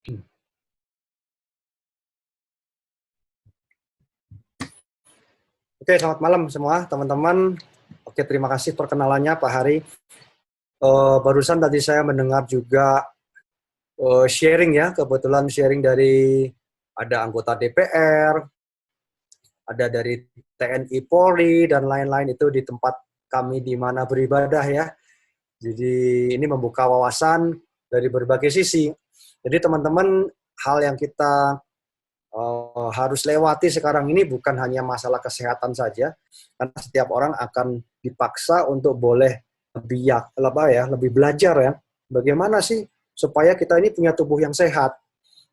Oke, selamat malam semua teman-teman. Oke, terima kasih perkenalannya Pak Hari. Barusan tadi saya mendengar juga sharing ya, kebetulan sharing dari ada anggota DPR, ada dari TNI Polri, dan lain-lain itu di tempat kami di mana beribadah ya. Jadi ini membuka wawasan dari berbagai sisi. Jadi teman-teman, hal yang kita harus lewati sekarang ini bukan hanya masalah kesehatan saja, karena setiap orang akan dipaksa untuk boleh lebih belajar ya, bagaimana sih supaya kita ini punya tubuh yang sehat.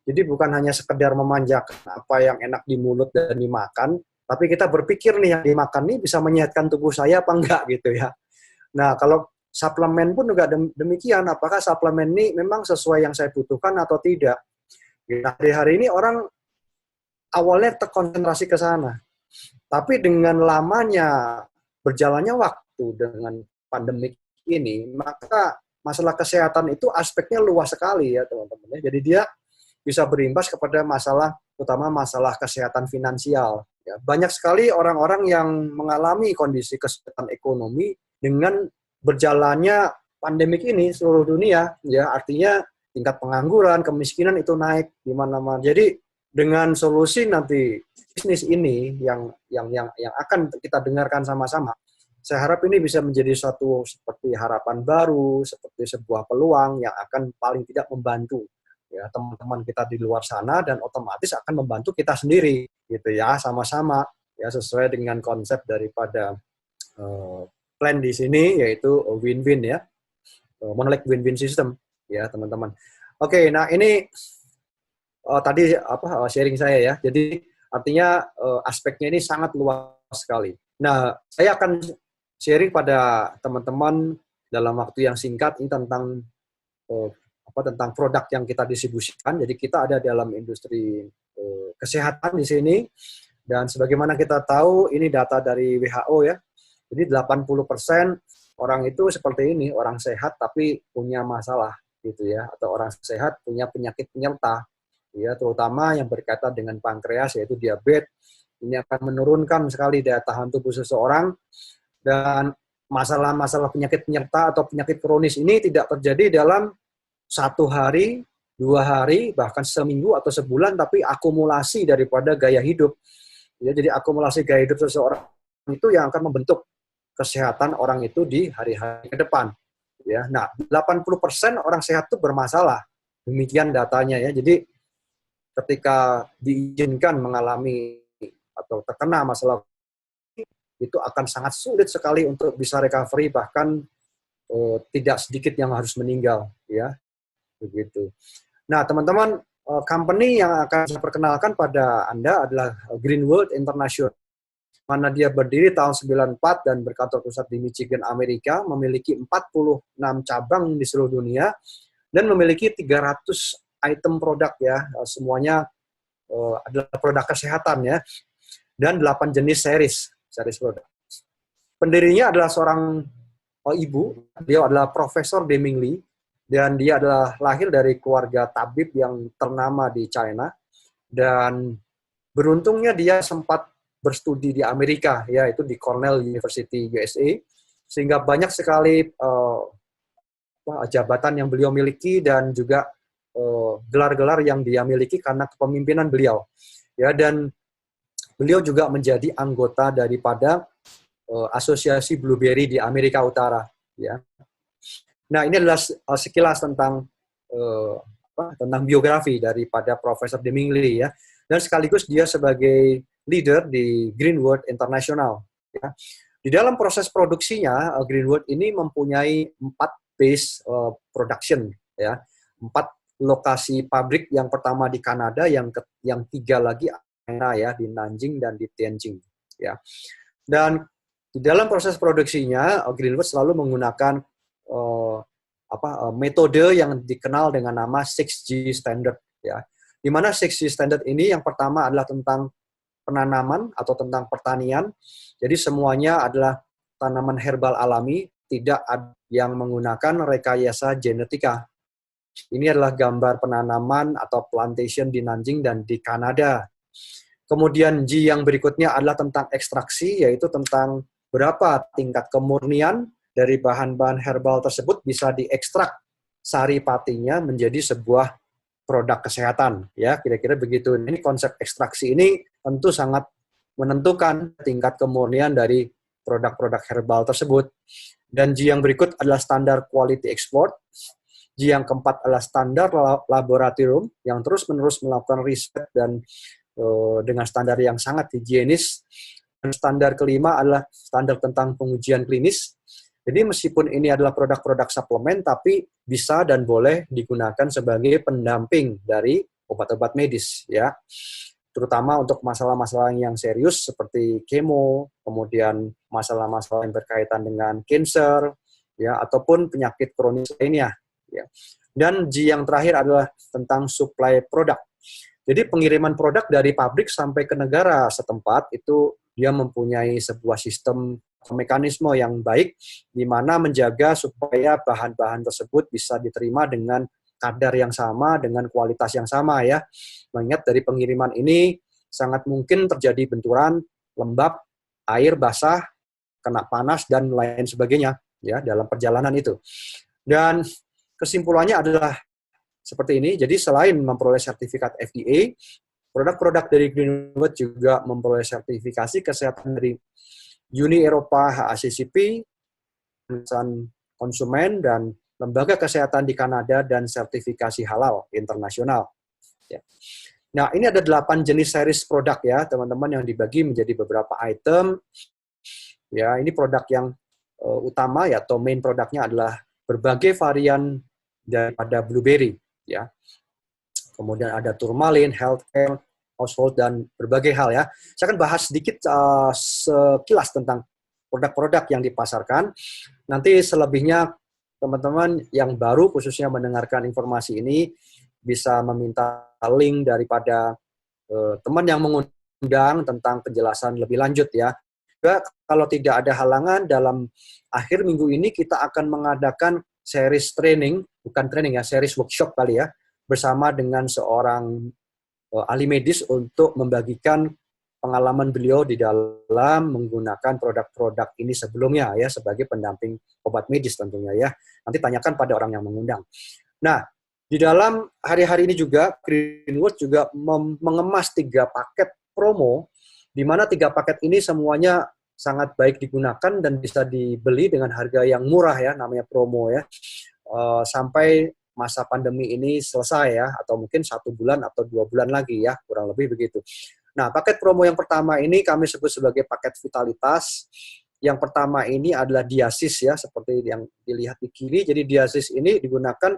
Jadi bukan hanya sekedar memanjakan apa yang enak di mulut dan dimakan, tapi kita berpikir nih yang dimakan nih bisa menyehatkan tubuh saya apa enggak gitu ya. Nah, kalau suplemen pun juga demikian, apakah suplemen ini memang sesuai yang saya butuhkan atau tidak. Nah, hari ini orang awalnya terkonsentrasi ke sana. Tapi dengan lamanya berjalannya waktu dengan pandemik ini, maka masalah kesehatan itu aspeknya luas sekali ya teman-teman. Jadi dia bisa berimbas kepada masalah, terutama masalah kesehatan finansial. Ya, banyak sekali orang-orang yang mengalami kondisi kesehatan ekonomi dengan berjalannya pandemik ini seluruh dunia. Ya, artinya tingkat pengangguran, kemiskinan itu naik di mana-mana. Jadi dengan solusi nanti bisnis ini yang akan kita dengarkan sama-sama, saya harap ini bisa menjadi suatu seperti harapan baru, seperti sebuah peluang yang akan paling tidak membantu ya teman-teman kita di luar sana, dan otomatis akan membantu kita sendiri gitu ya, sama-sama ya, sesuai dengan konsep daripada plan di sini, yaitu win-win ya, monolith win-win system ya teman-teman. Oke, nah ini tadi sharing saya ya. Jadi artinya aspeknya ini sangat luas sekali. Nah, saya akan sharing pada teman-teman dalam waktu yang singkat ini tentang tentang produk yang kita distribusikan. Jadi kita ada dalam industri kesehatan di sini, dan sebagaimana kita tahu ini data dari WHO ya. Jadi 80% orang itu seperti ini, orang sehat tapi punya masalah gitu ya, atau orang sehat punya penyakit penyerta ya, terutama yang berkaitan dengan pankreas yaitu diabetes. Ini akan menurunkan sekali daya tahan tubuh seseorang, dan masalah-masalah penyakit penyerta atau penyakit kronis ini tidak terjadi dalam 1 hari, 2 hari, bahkan seminggu atau sebulan, tapi akumulasi daripada gaya hidup. Ya, jadi akumulasi gaya hidup seseorang itu yang akan membentuk kesehatan orang itu di hari-hari ke depan. Ya, nah 80% orang sehat itu bermasalah. Demikian datanya ya. Jadi ketika diizinkan mengalami atau terkena masalah itu akan sangat sulit sekali untuk bisa recovery, bahkan tidak sedikit yang harus meninggal ya, begitu. Nah teman-teman, company yang akan saya perkenalkan pada Anda adalah Green World International, mana dia berdiri tahun 94 dan berkantor pusat di Michigan, Amerika, memiliki 46 cabang di seluruh dunia dan memiliki 300 item produk ya, semuanya adalah produk kesehatan ya, dan 8 jenis series produk. Pendirinya adalah seorang ibu, dia adalah Profesor Deming Li, dan dia adalah lahir dari keluarga tabib yang ternama di China, dan beruntungnya dia sempat berstudi di Amerika, yaitu di Cornell University USA, sehingga banyak sekali jabatan yang beliau miliki dan juga gelar-gelar yang dia miliki karena kepemimpinan beliau. Ya, dan beliau juga menjadi anggota daripada Asosiasi Blueberry di Amerika Utara. Ya. Nah, ini adalah sekilas tentang tentang biografi daripada Profesor Deming Li ya, dan sekaligus dia sebagai leader di Green World International. Ya. Di dalam proses produksinya, Green World ini mempunyai 4 base production ya, 4 lokasi pabrik. Yang pertama di Kanada, yang 3 lagi ya di Nanjing dan di Tianjin ya. Dan di dalam proses produksinya, Greenwood selalu menggunakan metode yang dikenal dengan nama 6G Standard ya. Di mana 6G Standard ini yang pertama adalah tentang penanaman atau tentang pertanian. Jadi semuanya adalah tanaman herbal alami, tidak ada yang menggunakan rekayasa genetika. Ini adalah gambar penanaman atau plantation di Nanjing dan di Kanada. Kemudian G yang berikutnya adalah tentang ekstraksi, yaitu tentang berapa tingkat kemurnian dari bahan-bahan herbal tersebut bisa diekstrak sari patinya menjadi sebuah produk kesehatan. Ya, kira-kira begitu. Ini konsep ekstraksi ini tentu sangat menentukan tingkat kemurnian dari produk-produk herbal tersebut. Dan G yang berikut adalah standar quality export. G yang keempat adalah standar laboratorium yang terus-menerus melakukan riset dan dengan standar yang sangat higienis. Dan standar kelima adalah standar tentang pengujian klinis. Jadi meskipun ini adalah produk-produk suplemen, tapi bisa dan boleh digunakan sebagai pendamping dari obat-obat medis, ya. Terutama untuk masalah-masalah yang serius seperti kemo, kemudian masalah-masalah yang berkaitan dengan cancer, ya, ataupun penyakit kronis lainnya. Ya. Dan G yang terakhir adalah tentang supply produk. Jadi pengiriman produk dari pabrik sampai ke negara setempat itu dia mempunyai sebuah sistem mekanisme yang baik di mana menjaga supaya bahan-bahan tersebut bisa diterima dengan kadar yang sama, dengan kualitas yang sama, ya. Mengingat dari pengiriman ini sangat mungkin terjadi benturan, lembab, air basah, kena panas dan lain sebagainya, ya, dalam perjalanan itu. Dan kesimpulannya adalah seperti ini. Jadi selain memperoleh sertifikat FDA, produk-produk dari Greenwood juga memperoleh sertifikasi kesehatan dari Uni Eropa HACCP, konsumen, dan lembaga kesehatan di Kanada, dan sertifikasi halal internasional. Ya. Nah, ini ada 8 jenis series produk, ya, teman-teman, yang dibagi menjadi beberapa item. Ya, ini produk yang utama, ya, atau main produknya adalah berbagai varian daripada blueberry, ya. Kemudian ada turmalin, healthcare, household, dan berbagai hal, ya. Saya akan bahas sedikit sekilas tentang produk-produk yang dipasarkan. Nanti selebihnya teman-teman yang baru khususnya mendengarkan informasi ini bisa meminta link daripada teman yang mengundang tentang penjelasan lebih lanjut, ya. Juga kalau tidak ada halangan, dalam akhir minggu ini kita akan mengadakan series training, bukan training, ya, series workshop kali, ya, bersama dengan seorang ahli medis untuk membagikan pengalaman beliau di dalam menggunakan produk-produk ini sebelumnya, ya, sebagai pendamping obat medis tentunya, ya. Nanti tanyakan pada orang yang mengundang. Nah, di dalam hari-hari ini juga Greenwood juga mengemas 3 paket promo, di mana 3 paket ini semuanya sangat baik digunakan dan bisa dibeli dengan harga yang murah, ya, namanya promo, ya, sampai masa pandemi ini selesai, ya, atau mungkin 1 bulan atau 2 bulan lagi, ya, kurang lebih begitu. Nah, paket promo yang pertama ini kami sebut sebagai paket vitalitas. Yang pertama ini adalah diasis, ya, seperti yang dilihat di kiri. Jadi diasis ini digunakan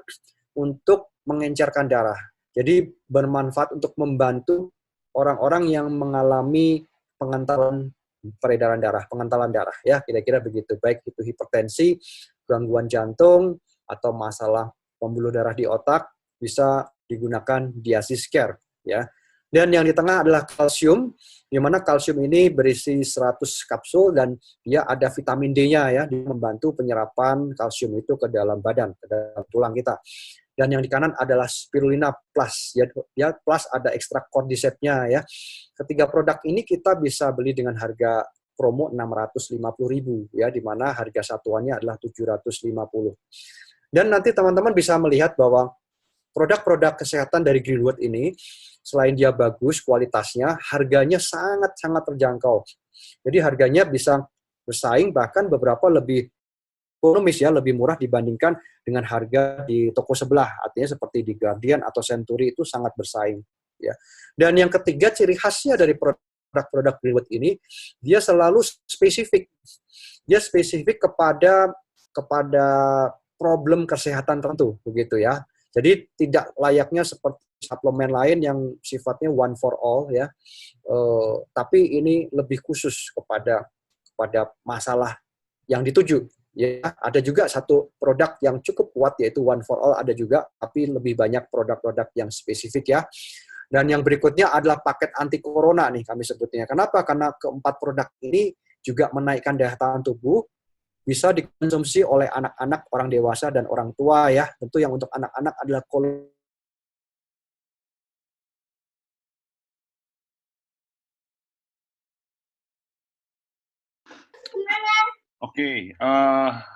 untuk mengencerkan darah. Jadi bermanfaat untuk membantu orang-orang yang mengalami pengentalan peredaran darah, pengentalan darah, ya, kira-kira begitu. Baik itu hipertensi, gangguan jantung, atau masalah pembuluh darah di otak, bisa digunakan diasis care, ya. Dan yang di tengah adalah kalsium, di mana kalsium ini berisi 100 kapsul dan dia ada vitamin D-nya, ya, dia membantu penyerapan kalsium itu ke dalam badan, ke dalam tulang kita. Dan yang di kanan adalah spirulina plus, ya, plus ada ekstrak cordyceps-nya, ya. Ketiga produk ini kita bisa beli dengan harga promo 650.000, ya, di mana harga satuannya adalah 750. Dan nanti teman-teman bisa melihat bahwa produk-produk kesehatan dari Greenwood ini, selain dia bagus kualitasnya, harganya sangat-sangat terjangkau. Jadi harganya bisa bersaing, bahkan beberapa lebih ekonomis, ya, lebih murah dibandingkan dengan harga di toko sebelah. Artinya seperti di Guardian atau Century itu sangat bersaing, ya. Dan yang ketiga, ciri khasnya dari produk-produk Greenwood ini, dia selalu spesifik. Dia spesifik kepada problem kesehatan tertentu, begitu, ya. Jadi tidak layaknya seperti suplemen lain yang sifatnya one for all, ya. Tapi ini lebih khusus kepada masalah yang dituju. Ya, ada juga satu produk yang cukup kuat yaitu one for all, ada juga, tapi lebih banyak produk-produk yang spesifik, ya. Dan yang berikutnya adalah paket anti corona nih kami sebutnya. Kenapa? Karena keempat produk ini juga menaikkan daya tahan tubuh, bisa dikonsumsi oleh anak-anak, orang dewasa, dan orang tua ya. Tentu yang untuk anak-anak adalah Oke,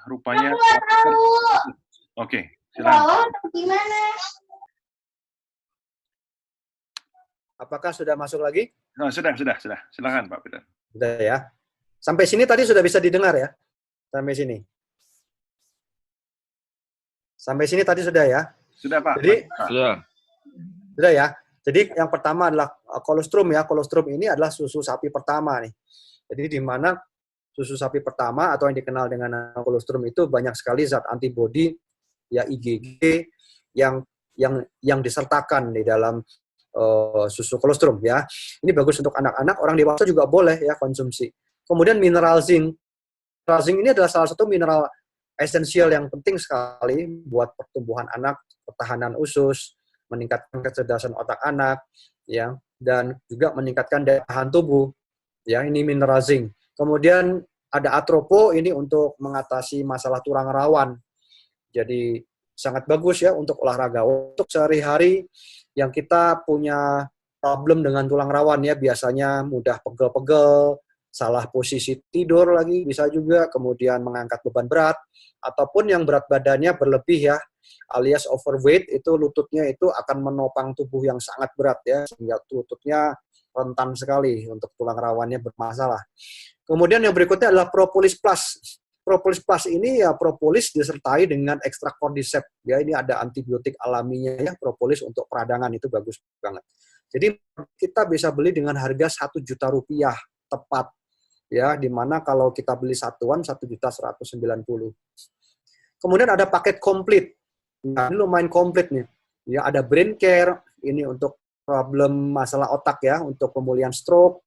rupanya. Oke, silakan. Apakah sudah masuk lagi? Nah, sudah. Silakan Pak Peter. Sudah ya. Sampai sini tadi sudah bisa didengar ya? Sampai sini. Sampai sini tadi sudah ya? Sudah Pak. Jadi, Sudah ya. Jadi yang pertama adalah kolostrum ya. Kolostrum ini adalah susu sapi pertama nih. Jadi di mana susu sapi pertama atau yang dikenal dengan kolostrum itu banyak sekali zat antibodi ya IgG yang disertakan di dalam susu kolostrum ya. Ini bagus untuk anak-anak, orang dewasa juga boleh ya konsumsi. Kemudian mineral zinc. Mineral zinc ini adalah salah satu mineral esensial yang penting sekali buat pertumbuhan anak, pertahanan usus, meningkatkan kecerdasan otak anak ya, dan juga meningkatkan daya tahan tubuh. Ya, ini mineral zinc. Kemudian ada atropo, ini untuk mengatasi masalah tulang rawan. Jadi sangat bagus ya untuk olahraga. Untuk sehari-hari yang kita punya problem dengan tulang rawan ya, biasanya mudah pegel-pegel, salah posisi tidur lagi bisa juga, kemudian mengangkat beban berat, ataupun yang berat badannya berlebih ya, alias overweight, itu lututnya itu akan menopang tubuh yang sangat berat ya, sehingga lututnya rentan sekali untuk tulang rawannya bermasalah. Kemudian yang berikutnya adalah propolis plus. Propolis plus ini ya propolis disertai dengan ekstrak cordyceps. Ya, ini ada antibiotik alaminya ya, propolis untuk peradangan itu bagus banget. Jadi kita bisa beli dengan harga Rp1.000.000 tepat. Ya, dimana kalau kita beli satuan Rp1.190.000. Kemudian ada paket komplit. Nah, ini lumayan komplit nih. Ya, ada brain care, ini untuk problem masalah otak ya, untuk pemulihan stroke.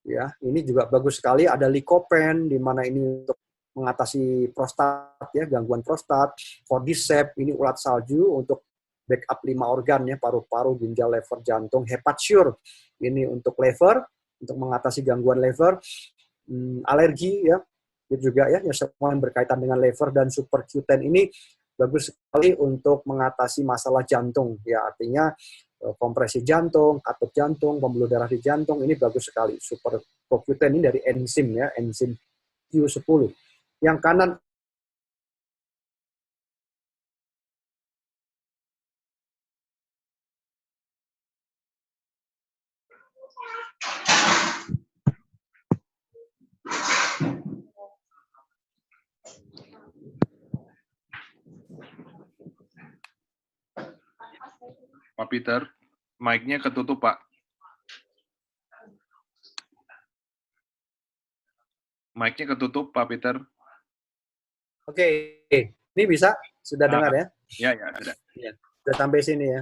Ya, ini juga bagus sekali. Ada lycopene, di mana ini untuk mengatasi prostat ya, gangguan prostat. Cordyceps, ini ulat salju untuk backup 5 organ ya, paru-paru, ginjal, lever, jantung. Hepatsure, ini untuk lever, untuk mengatasi gangguan lever. Alergi ya, itu juga ya, semua yang berkaitan dengan lever. Dan super Q10 ini bagus sekali untuk mengatasi masalah jantung ya, artinya kompresi jantung, katup jantung, pembuluh darah di jantung, ini bagus sekali. Super Q10 ini dari enzim ya, enzim Q10. Yang kanan Pak Peter, mic-nya ketutup, Pak. Mic-nya ketutup, Pak Peter. Oke, ini bisa? Sudah dengar ya? Ya, sudah. Ya, sudah sampai sini ya.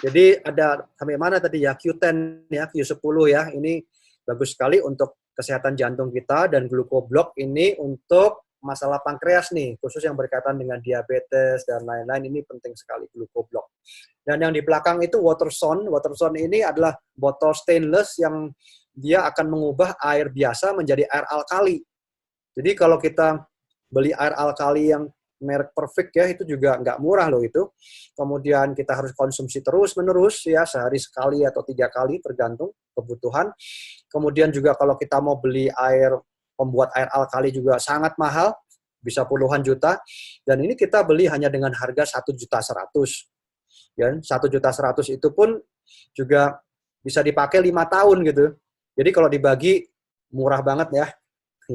Jadi ada sampai mana tadi ya? Q10 ya, Q10 ya. Ini bagus sekali untuk kesehatan jantung kita, dan glukoblok ini untuk masalah pankreas nih, khusus yang berkaitan dengan diabetes dan lain-lain, ini penting sekali glukoblok. Dan yang di belakang itu Waterstone. Waterstone ini adalah botol stainless yang dia akan mengubah air biasa menjadi air alkali. Jadi kalau kita beli air alkali yang merek Perfect ya, itu juga nggak murah loh itu. Kemudian kita harus konsumsi terus-menerus ya, sehari sekali atau 3 kali tergantung kebutuhan. Kemudian juga kalau kita mau beli air, pembuat air alkali juga sangat mahal, bisa puluhan juta. Dan ini kita beli hanya dengan harga Rp1.100.000. Ya, Rp1.100.000 itu pun juga bisa dipakai 5 tahun gitu. Jadi kalau dibagi murah banget ya,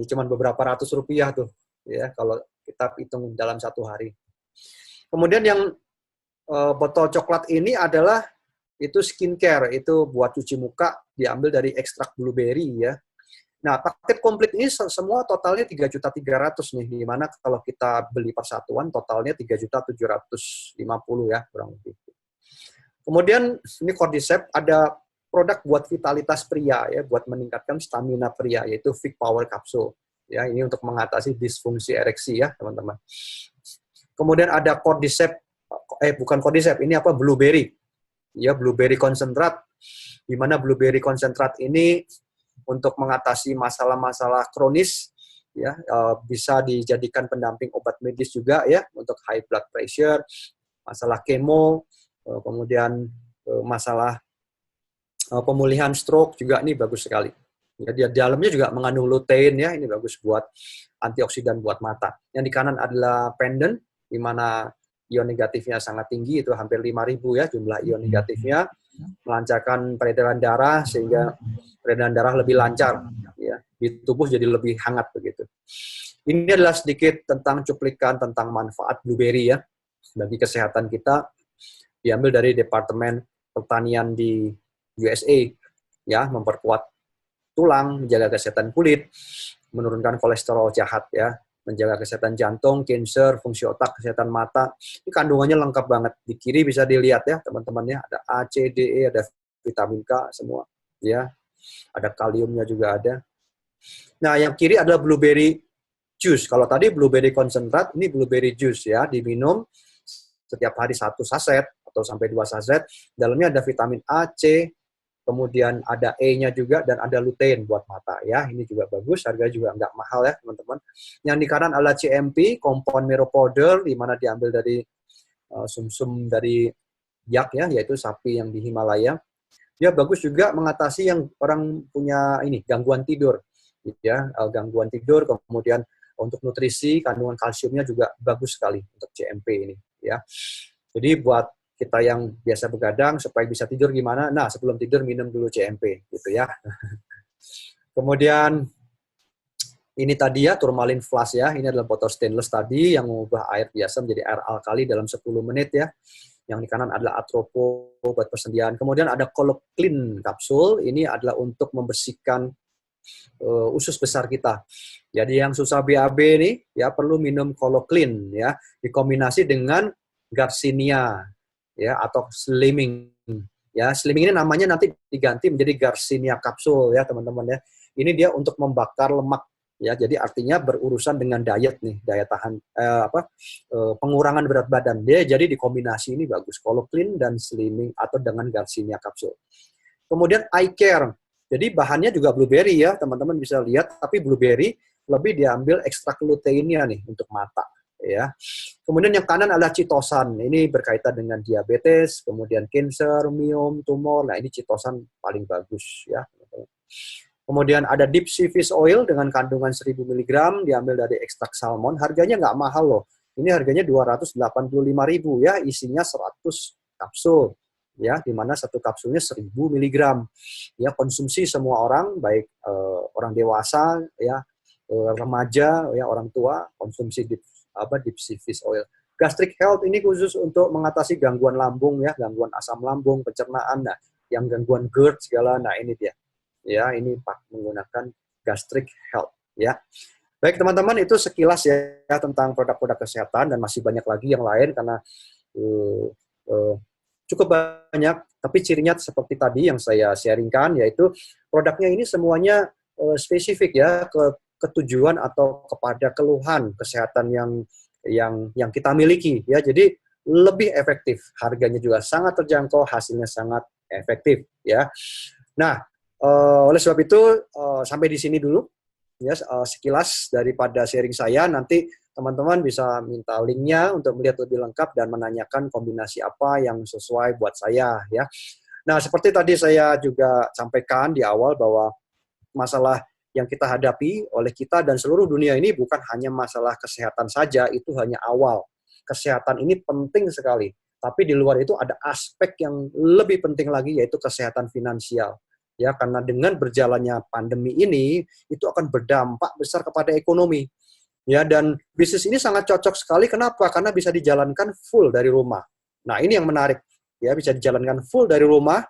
cuma beberapa ratus rupiah tuh ya kalau kita hitung dalam 1 hari. Kemudian yang botol coklat ini adalah itu skincare, itu buat cuci muka, diambil dari ekstrak blueberry ya. Nah, paket komplit ini semua totalnya Rp3.300.000 nih, di mana kalau kita beli persatuan totalnya Rp3.750.000 ya, kurang lebih. Kemudian ini Cordyceps, ada produk buat vitalitas pria ya, buat meningkatkan stamina pria, yaitu Vic Power Capsule. Ya, ini untuk mengatasi disfungsi ereksi ya, teman-teman. Kemudian ada Cordyceps, bukan Cordyceps, ini apa? Blueberry. Ya, blueberry konsentrat. Di mana blueberry konsentrat ini untuk mengatasi masalah-masalah kronis ya, bisa dijadikan pendamping obat medis juga ya untuk high blood pressure, masalah kemo, kemudian masalah pemulihan stroke juga ini bagus sekali. Ya, di dalamnya juga mengandung lutein ya, ini bagus buat antioksidan buat mata. Yang di kanan adalah pendant, di mana ion negatifnya sangat tinggi, itu hampir 5.000 ya jumlah ion negatifnya, melancarkan peredaran darah sehingga peredaran darah lebih lancar, ya, di tubuh jadi lebih hangat begitu. Ini adalah sedikit tentang cuplikan tentang manfaat blueberry ya bagi kesehatan kita, diambil dari Departemen Pertanian di USA, ya, memperkuat tulang, menjaga kesehatan kulit, menurunkan kolesterol jahat ya, menjaga kesehatan jantung, kanker, fungsi otak, kesehatan mata. Ini kandungannya lengkap banget. Di kiri bisa dilihat ya teman-teman ya, ada A, C, D, E, ada vitamin K semua ya. Ada kaliumnya juga ada. Nah, yang kiri adalah blueberry juice. Kalau tadi blueberry konsentrat, ini blueberry juice ya, diminum setiap hari 1 saset atau sampai 2 saset. Dalamnya ada vitamin A, C, kemudian ada E-nya juga, dan ada lutein buat mata ya. Ini juga bagus, harganya juga nggak mahal ya teman-teman. Yang di kanan adalah CMP, compound marrow powder, di mana diambil dari sumsum dari yak ya, yaitu sapi yang di Himalaya. Dia bagus juga mengatasi yang orang punya ini gangguan tidur, ya, gangguan tidur. Kemudian untuk nutrisi, kandungan kalsiumnya juga bagus sekali untuk CMP ini ya. Jadi buat kita yang biasa begadang supaya bisa tidur gimana? Nah, sebelum tidur minum dulu CMP gitu ya. Kemudian ini tadi ya turmalin flash ya. Ini adalah botol stainless tadi yang mengubah air biasa menjadi air alkali dalam 10 menit ya. Yang di kanan adalah atropo buat persendian. Kemudian ada Coloclean kapsul. Ini adalah untuk membersihkan usus besar kita. Jadi yang susah BAB nih ya perlu minum Coloclean ya, dikombinasi dengan Garcinia ya, atau slimming ya. Slimming ini namanya nanti diganti menjadi Garcinia kapsul ya teman-teman ya. Ini dia untuk membakar lemak ya, jadi artinya berurusan dengan diet nih, daya tahan pengurangan berat badan. Dia jadi dikombinasi ini bagus, Coloclean dan slimming atau dengan Garcinia kapsul. Kemudian eye care, jadi bahannya juga blueberry ya teman-teman bisa lihat, tapi blueberry lebih diambil ekstrak luteinnya nih untuk mata ya. Kemudian yang kanan adalah chitosan. Ini berkaitan dengan diabetes, kemudian kanker, miom, tumor. Nah, ini chitosan paling bagus ya. Kemudian ada deep sea fish oil dengan kandungan 1000 mg diambil dari ekstrak salmon. Harganya nggak mahal loh. Ini harganya 285.000 ya, isinya 100 kapsul. Ya, di mana satu kapsulnya 1000 mg. Ya, konsumsi semua orang, baik orang dewasa ya, remaja ya, orang tua, konsumsi deep sea fish oil. Gastric health ini khusus untuk mengatasi gangguan lambung ya, gangguan asam lambung, pencernaan, nah, yang gangguan GERD segala, nah ini dia. Ya, ini Pak menggunakan gastric health ya. Baik teman-teman, itu sekilas ya tentang produk-produk kesehatan, dan masih banyak lagi yang lain karena cukup banyak, tapi cirinya seperti tadi yang saya sharingkan, yaitu produknya ini semuanya spesifik ya ke tujuan atau kepada keluhan kesehatan yang kita miliki ya. Jadi lebih efektif, harganya juga sangat terjangkau, hasilnya sangat efektif ya. Nah, oleh sebab itu sampai di sini dulu ya sekilas daripada sharing saya. Nanti teman-teman bisa minta linknya untuk melihat lebih lengkap dan menanyakan kombinasi apa yang sesuai buat saya ya. Nah, seperti tadi saya juga sampaikan di awal bahwa masalah yang kita hadapi oleh kita dan seluruh dunia ini bukan hanya masalah kesehatan saja, itu hanya awal. Kesehatan ini penting sekali, tapi di luar itu ada aspek yang lebih penting lagi, yaitu kesehatan finansial. Ya, karena dengan berjalannya pandemi ini itu akan berdampak besar kepada ekonomi. Ya, dan bisnis ini sangat cocok sekali. Kenapa? Karena bisa dijalankan full dari rumah. Nah, ini yang menarik. Ya, bisa dijalankan full dari rumah,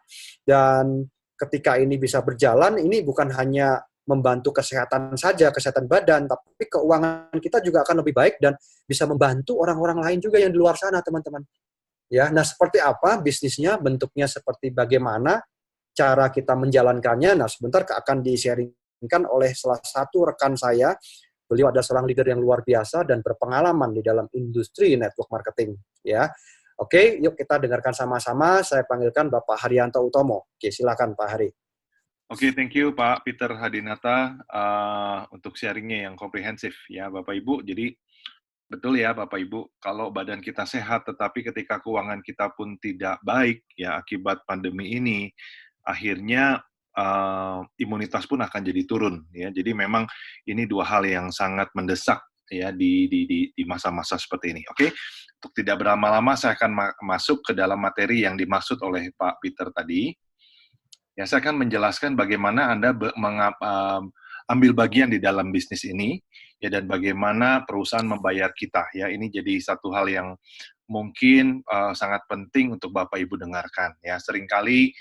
dan ketika ini bisa berjalan, ini bukan hanya membantu kesehatan saja, kesehatan badan, tapi keuangan kita juga akan lebih baik dan bisa membantu orang-orang lain juga yang di luar sana, teman-teman. Ya, nah seperti apa bisnisnya, bentuknya seperti bagaimana, cara kita menjalankannya. Nah, sebentar akan di-sharingkan oleh salah satu rekan saya. Beliau adalah seorang leader yang luar biasa dan berpengalaman di dalam industri network marketing. Ya, oke, yuk kita dengarkan sama-sama. Saya panggilkan Bapak Haryanto Utomo. Oke, silakan Pak Hari. Oke, thank you Pak Peter Hadinata untuk sharingnya yang komprehensif ya Bapak Ibu. Jadi betul ya Bapak Ibu, kalau badan kita sehat tetapi ketika keuangan kita pun tidak baik ya akibat pandemi ini, akhirnya imunitas pun akan jadi turun ya. Jadi memang ini dua hal yang sangat mendesak ya di masa-masa seperti ini. Oke, untuk tidak berlama-lama saya akan masuk ke dalam materi yang dimaksud oleh Pak Peter tadi. Ya, saya akan menjelaskan bagaimana Anda ambil bagian di dalam bisnis ini, ya, dan bagaimana perusahaan membayar kita. Ya, ini jadi satu hal yang mungkin sangat penting untuk Bapak Ibu dengarkan. Ya, seringkali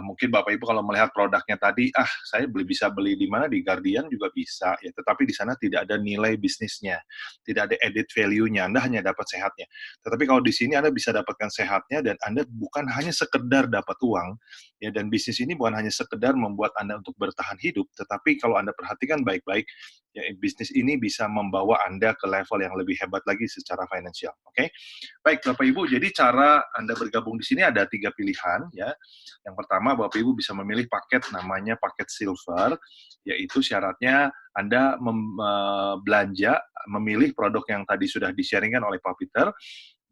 mungkin Bapak Ibu kalau melihat produknya tadi, saya bisa beli di mana, di Guardian juga bisa, ya, tetapi di sana tidak ada nilai bisnisnya, tidak ada added value-nya, Anda hanya dapat sehatnya. Tetapi kalau di sini Anda bisa dapatkan sehatnya dan Anda bukan hanya sekedar dapat uang, ya, dan bisnis ini bukan hanya sekedar membuat Anda untuk bertahan hidup, tetapi kalau Anda perhatikan baik-baik, ya, bisnis ini bisa membawa Anda ke level yang lebih hebat lagi secara finansial. Oke, baik Bapak Ibu. Jadi cara Anda bergabung di sini ada 3 pilihan, ya. Yang pertama, Bapak Ibu bisa memilih paket namanya paket silver, yaitu syaratnya Anda belanja, memilih produk yang tadi sudah di-sharingkan oleh Pak Peter,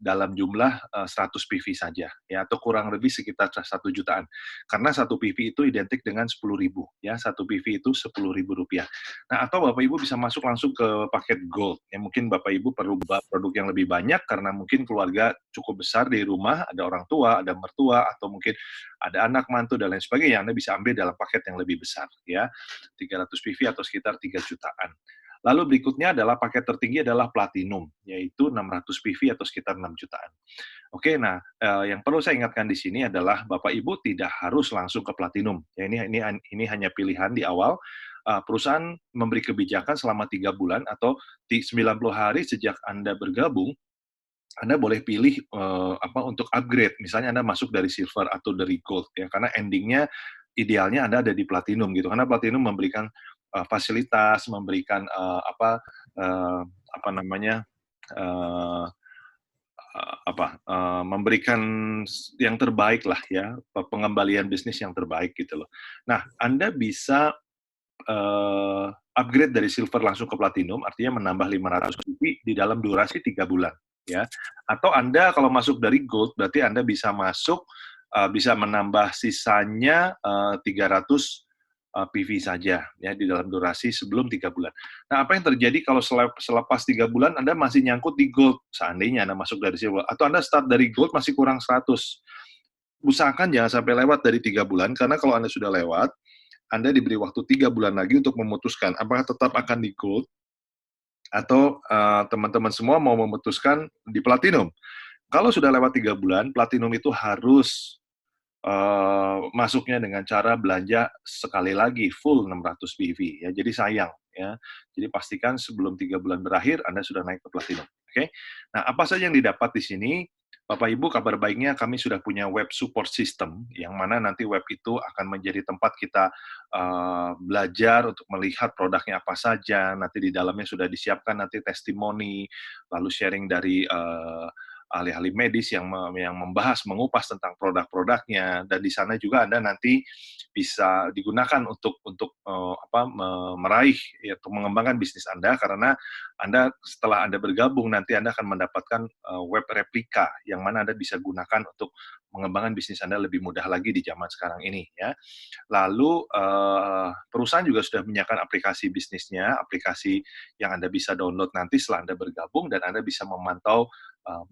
dalam jumlah 100 PV saja, ya, atau kurang lebih sekitar 1 jutaan. Karena 1 PV itu identik dengan 10.000, ya, 1 PV itu Rp10.000. Nah, atau Bapak Ibu bisa masuk langsung ke paket gold, ya, mungkin Bapak Ibu perlu produk yang lebih banyak karena mungkin keluarga cukup besar di rumah, ada orang tua, ada mertua, atau mungkin ada anak mantu dan lain sebagainya, Anda bisa ambil dalam paket yang lebih besar, ya, 300 PV atau sekitar 3 jutaan. Lalu berikutnya adalah paket tertinggi adalah platinum, yaitu 600 PV atau sekitar 6 jutaan. Oke, nah yang perlu saya ingatkan di sini adalah Bapak Ibu tidak harus langsung ke platinum. Ya, ini hanya pilihan di awal. Perusahaan memberi kebijakan selama 3 bulan atau 90 hari sejak Anda bergabung, Anda boleh pilih untuk upgrade. Misalnya Anda masuk dari silver atau dari gold, ya, karena endingnya idealnya Anda ada di platinum gitu. Karena platinum memberikan fasilitas, memberikan memberikan yang terbaik lah ya, pengembalian bisnis yang terbaik gitu loh. Nah, Anda bisa upgrade dari silver langsung ke platinum, artinya menambah 500 rupiah di dalam durasi 3 bulan, ya. Atau Anda kalau masuk dari gold, berarti Anda bisa masuk, bisa menambah sisanya 300 PV saja, ya, di dalam durasi sebelum 3 bulan. Nah, apa yang terjadi kalau selepas 3 bulan Anda masih nyangkut di gold, seandainya Anda masuk dari silver, atau Anda start dari gold masih kurang 100, usahakan jangan sampai lewat dari 3 bulan, karena kalau Anda sudah lewat, Anda diberi waktu 3 bulan lagi untuk memutuskan apakah tetap akan di gold atau teman-teman semua mau memutuskan di platinum. Kalau sudah lewat 3 bulan, platinum itu harus masuknya dengan cara belanja sekali lagi full 600 PV, ya. Jadi sayang, ya. Jadi pastikan sebelum 3 bulan berakhir Anda sudah naik ke platinum. Oke. Nah, apa saja yang didapat di sini? Bapak Ibu, kabar baiknya kami sudah punya web support system, yang mana nanti web itu akan menjadi tempat kita belajar untuk melihat produknya apa saja. Nanti di dalamnya sudah disiapkan nanti testimoni, lalu sharing dari ahli-ahli medis yang membahas, mengupas tentang produk-produknya, dan di sana juga Anda nanti bisa digunakan untuk meraih, ya, untuk mengembangkan bisnis Anda, karena Anda setelah Anda bergabung nanti Anda akan mendapatkan web replika yang mana Anda bisa gunakan untuk mengembangkan bisnis Anda lebih mudah lagi di zaman sekarang ini, ya. Lalu perusahaan juga sudah menyiapkan aplikasi bisnisnya, aplikasi yang Anda bisa download nanti setelah Anda bergabung, dan Anda bisa memantau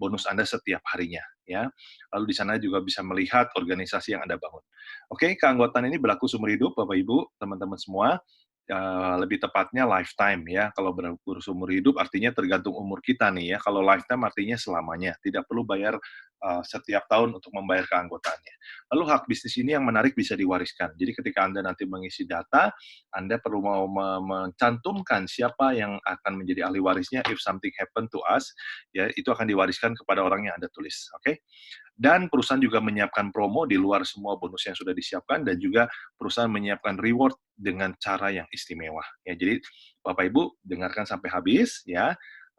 bonus Anda setiap harinya, ya. Lalu di sana juga bisa melihat organisasi yang Anda bangun. Oke, keanggotaan ini berlaku seumur hidup, Bapak Ibu, teman-teman semua. Lebih tepatnya lifetime, ya. Kalau berseumur hidup artinya tergantung umur kita nih, ya. Kalau lifetime artinya selamanya, tidak perlu bayar setiap tahun untuk membayar keanggotaannya. Lalu hak bisnis ini yang menarik bisa diwariskan. Jadi ketika Anda nanti mengisi data, Anda perlu mau mencantumkan siapa yang akan menjadi ahli warisnya if something happen to us, ya, itu akan diwariskan kepada orang yang Anda tulis. Oke? Dan perusahaan juga menyiapkan promo di luar semua bonus yang sudah disiapkan, dan juga perusahaan menyiapkan reward dengan cara yang istimewa. Ya, jadi Bapak Ibu dengarkan sampai habis, ya.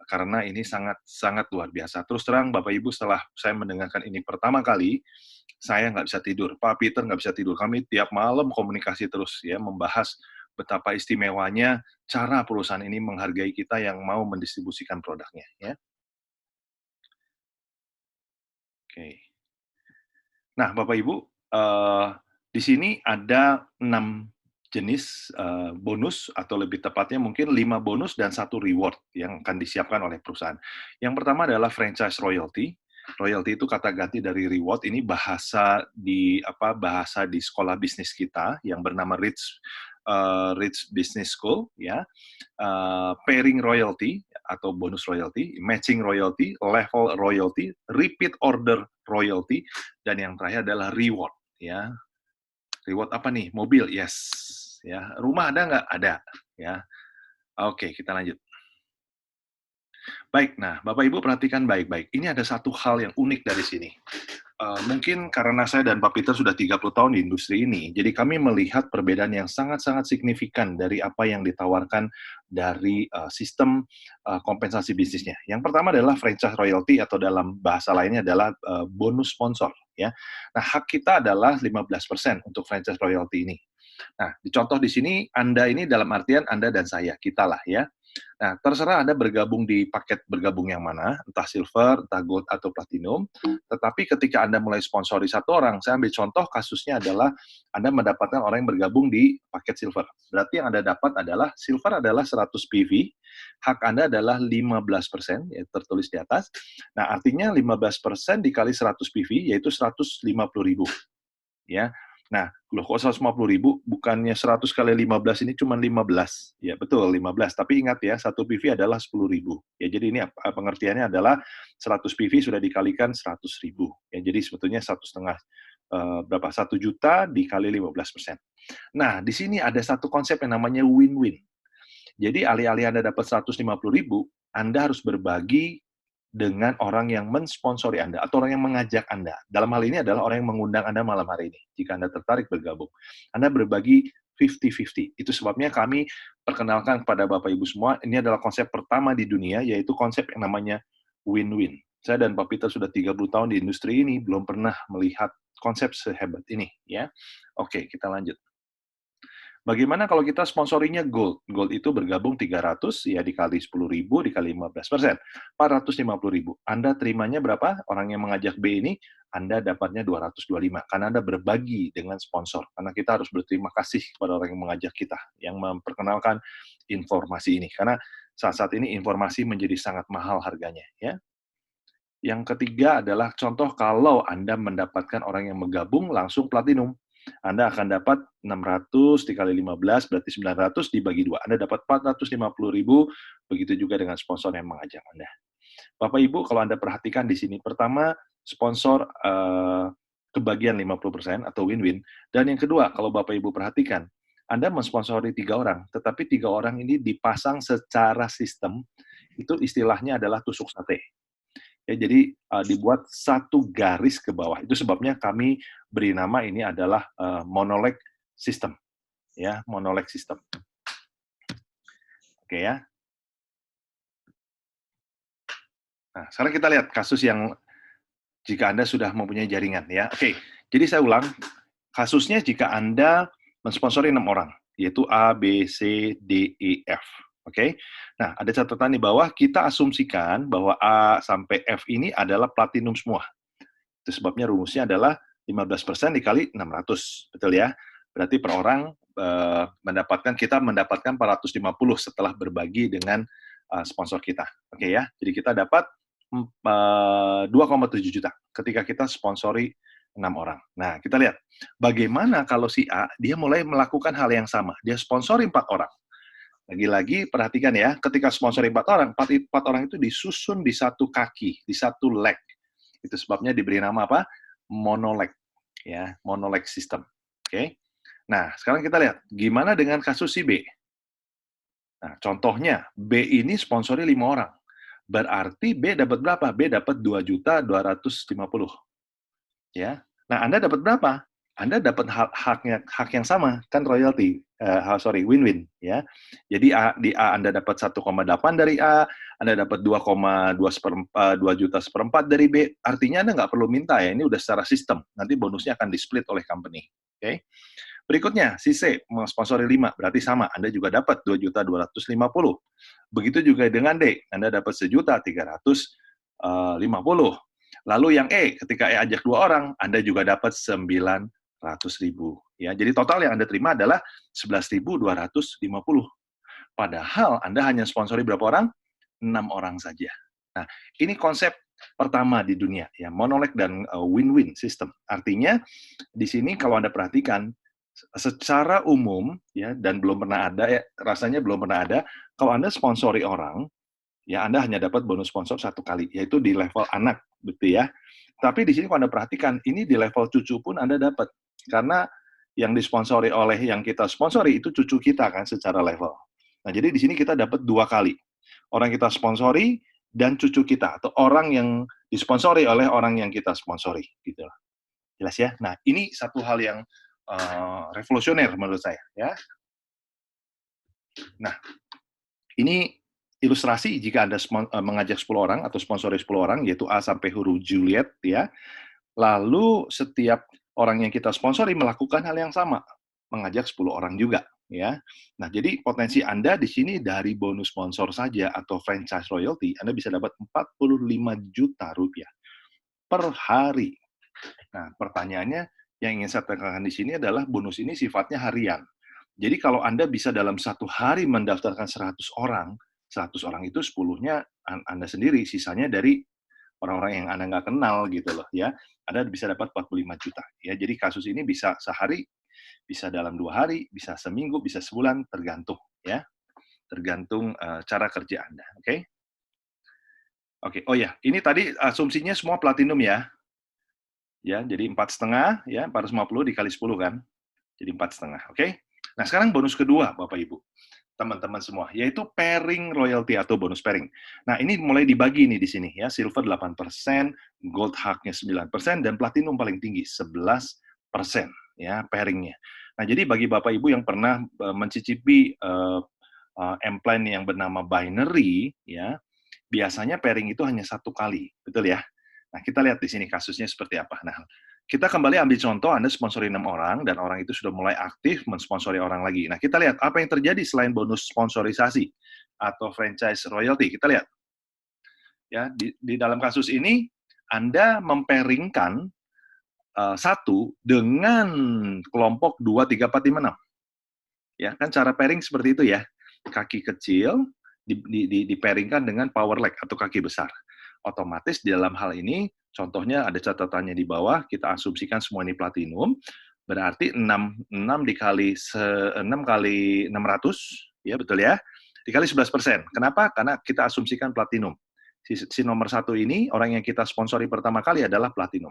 karena ini sangat luar biasa. Terus terang Bapak Ibu, setelah saya mendengarkan ini pertama kali, saya nggak bisa tidur. Pak Peter nggak bisa tidur. Kami tiap malam komunikasi terus ya, membahas betapa istimewanya cara perusahaan ini menghargai kita yang mau mendistribusikan produknya. Ya. Oke. Nah, Bapak Ibu, di sini ada 6 jenis bonus, atau lebih tepatnya mungkin 5 bonus dan 1 reward yang akan disiapkan oleh perusahaan. Yang pertama adalah franchise royalty. Royalty itu kata ganti dari reward. Ini bahasa di sekolah bisnis kita yang bernama Rich Business School, ya. Pairing royalty atau bonus royalty, matching royalty, level royalty, repeat order royalty, dan yang terakhir adalah reward, ya. Reward apa nih? Mobil, yes. Ya, rumah ada nggak? Ada, ya. Oke, kita lanjut. Baik, nah Bapak Ibu perhatikan baik-baik. Ini ada satu hal yang unik dari sini. Mungkin karena saya dan Pak Peter sudah 30 tahun di industri ini, jadi kami melihat perbedaan yang sangat-sangat signifikan dari apa yang ditawarkan dari sistem kompensasi bisnisnya. Yang pertama adalah franchise royalty, atau dalam bahasa lainnya adalah bonus sponsor. Ya. Nah, hak kita adalah 15% untuk franchise royalty ini. Nah, dicontoh di sini, Anda ini dalam artian Anda dan saya, kita lah ya. Nah, terserah Anda bergabung di paket bergabung yang mana, entah silver, entah gold, atau platinum. Tetapi ketika Anda mulai sponsori satu orang, saya ambil contoh kasusnya adalah Anda mendapatkan orang yang bergabung di paket silver. Berarti yang Anda dapat adalah, silver adalah 100 PV, hak Anda adalah 15%, ya, tertulis di atas. Nah, artinya 15% dikali 100 PV, yaitu 150.000. Ya. Nah, loh kok 150.000, bukannya 100 kali 15 ini cuma 15. Ya, betul, 15. Tapi ingat ya, 1 PV adalah 10.000. Ya, jadi ini pengertiannya adalah 100 PV sudah dikalikan 100.000. Ya, jadi sebetulnya 1 juta dikali 15%. Nah, di sini ada satu konsep yang namanya win-win. Jadi, alih-alih Anda dapat 150.000, Anda harus berbagi dengan orang yang mensponsori Anda, atau orang yang mengajak Anda. Dalam hal ini adalah orang yang mengundang Anda malam hari ini, jika Anda tertarik bergabung. Anda berbagi 50-50. Itu sebabnya kami perkenalkan kepada Bapak Ibu semua, ini adalah konsep pertama di dunia, yaitu konsep yang namanya win-win. Saya dan Pak Peter sudah 30 tahun di industri ini, belum pernah melihat konsep sehebat ini. Ya, oke, kita lanjut. Bagaimana kalau kita sponsorinya gold? Gold itu bergabung 300, ya dikali 10.000, dikali 15%. 450.000. Anda terimanya berapa? Orang yang mengajak B ini, Anda dapatnya 225. Karena Anda berbagi dengan sponsor. Karena kita harus berterima kasih kepada orang yang mengajak kita, yang memperkenalkan informasi ini. Karena saat-saat ini informasi menjadi sangat mahal harganya. Ya. Yang ketiga adalah contoh kalau Anda mendapatkan orang yang bergabung langsung platinum. Anda akan dapat 600 dikali 15, berarti 900 dibagi 2. Anda dapat 450.000, begitu juga dengan sponsor yang mengajak Anda. Bapak Ibu, kalau Anda perhatikan di sini, pertama, sponsor kebagian 50% atau win-win. Dan yang kedua, kalau Bapak Ibu perhatikan, Anda mensponsori 3 orang, tetapi 3 orang ini dipasang secara sistem, itu istilahnya adalah tusuk sate. Ya, jadi dibuat satu garis ke bawah. Itu sebabnya kami beri nama ini adalah monoleg system. Ya, monoleg system. Oke ya. Nah, sekarang kita lihat kasus yang jika Anda sudah mempunyai jaringan ya. Oke. Jadi saya ulang, kasusnya jika Anda mensponsori 6 orang, yaitu A, B, C, D, E, F. Oke. Nah, ada catatan di bawah, kita asumsikan bahwa A sampai F ini adalah platinum semua. Itu sebabnya rumusnya adalah 15% dikali 600. Betul ya? Berarti per orang kita mendapatkan 450 setelah berbagi dengan sponsor kita. Oke ya? Jadi kita dapat 2,7 juta ketika kita sponsori 6 orang. Nah, kita lihat. Bagaimana kalau si A, dia mulai melakukan hal yang sama. Dia sponsori 4 orang. Lagi-lagi perhatikan ya, ketika sponsori 4 orang, 4 orang itu disusun di satu kaki, di satu leg. Itu sebabnya diberi nama apa? Monoleg. Ya, monoleg system. Oke. Nah, sekarang kita lihat, gimana dengan kasus si B? Nah, contohnya, B ini sponsori 5 orang. Berarti B dapat berapa? B dapat 2.250.000. Ya. Nah, Anda dapat berapa? Anda dapat hak yang sama, kan royalty, win-win ya. Jadi di A Anda dapat 1,8 dari A, Anda dapat 2 juta seperempat dari B, artinya Anda nggak perlu minta ya, ini udah secara sistem. Nanti bonusnya akan di-split oleh company. Oke. Berikutnya, si C mensponsori 5, berarti sama, Anda juga dapat 2.250.000. Begitu juga dengan D, Anda dapat 1.350.000. Lalu yang E, ketika E ajak 2 orang, Anda juga dapat 900.000. Ya, jadi total yang Anda terima adalah 11.250. Padahal Anda hanya sponsori berapa orang? 6 orang saja. Nah, ini konsep pertama di dunia, ya, monolek dan win-win system. Artinya, di sini kalau Anda perhatikan, secara umum, ya, dan belum pernah ada, ya, rasanya belum pernah ada, kalau Anda sponsori orang, ya Anda hanya dapat bonus sponsor 1 kali, yaitu di level anak, betul ya. Tapi di sini kalau Anda perhatikan, ini di level cucu pun Anda dapat. Karena yang disponsori oleh yang kita sponsori itu cucu kita kan secara level. Nah, jadi di sini kita dapat 2 kali. Orang kita sponsori dan cucu kita, atau orang yang disponsori oleh orang yang kita sponsori, gitu. Jelas ya? Nah, ini satu hal yang revolusioner menurut saya, ya. Nah, ini ilustrasi jika Anda mengajak 10 orang atau sponsori 10 orang, yaitu A sampai huruf Juliet, ya. Lalu setiap orang yang kita sponsori melakukan hal yang sama, mengajak 10 orang juga, ya. Nah, jadi potensi Anda di sini dari bonus sponsor saja atau franchise royalty, Anda bisa dapat 45 juta rupiah per hari. Nah, pertanyaannya yang ingin saya tekankan di sini adalah bonus ini sifatnya harian. Jadi kalau Anda bisa dalam 1 hari mendaftarkan 100 orang itu 10-nya Anda sendiri, sisanya dari orang-orang yang Anda nggak kenal gitu loh, ya. Anda bisa dapat 45 juta. Ya, jadi kasus ini bisa sehari, bisa dalam 2 hari, bisa seminggu, bisa sebulan, tergantung, ya. Tergantung cara kerja Anda, oke? Oke, oh ya, ini tadi asumsinya semua platinum ya. Ya, jadi 4,5 ya, 450 dikali 10 kan. Jadi 4,5, oke? Nah, sekarang bonus kedua, Bapak Ibu. Teman-teman semua, yaitu pairing royalty atau bonus pairing. Nah, ini mulai dibagi nih di sini ya, silver 8%, gold hug-nya 9%, dan platinum paling tinggi 11% ya pairingnya. Nah, jadi bagi Bapak Ibu yang pernah mencicipi M-Plan yang bernama binary ya, biasanya pairing itu hanya 1 kali, betul ya? Nah, kita lihat di sini kasusnya seperti apa. Nah, kita kembali ambil contoh, Anda sponsori 6 orang, dan orang itu sudah mulai aktif mensponsori orang lagi. Nah, kita lihat apa yang terjadi selain bonus sponsorisasi atau franchise royalty. Kita lihat. Ya, di dalam kasus ini, Anda mempairingkan 1 dengan kelompok 2, 3, 4, 5, 6. Ya, kan cara pairing seperti itu ya. Kaki kecil dipairingkan dengan power leg atau kaki besar. Otomatis di dalam hal ini, contohnya ada catatannya di bawah, kita asumsikan semua ini platinum, berarti 6 dikali 6 kali 600, ya betul ya, dikali 11%. Kenapa? Karena kita asumsikan platinum. Si nomor 1 ini, orang yang kita sponsori pertama kali adalah platinum.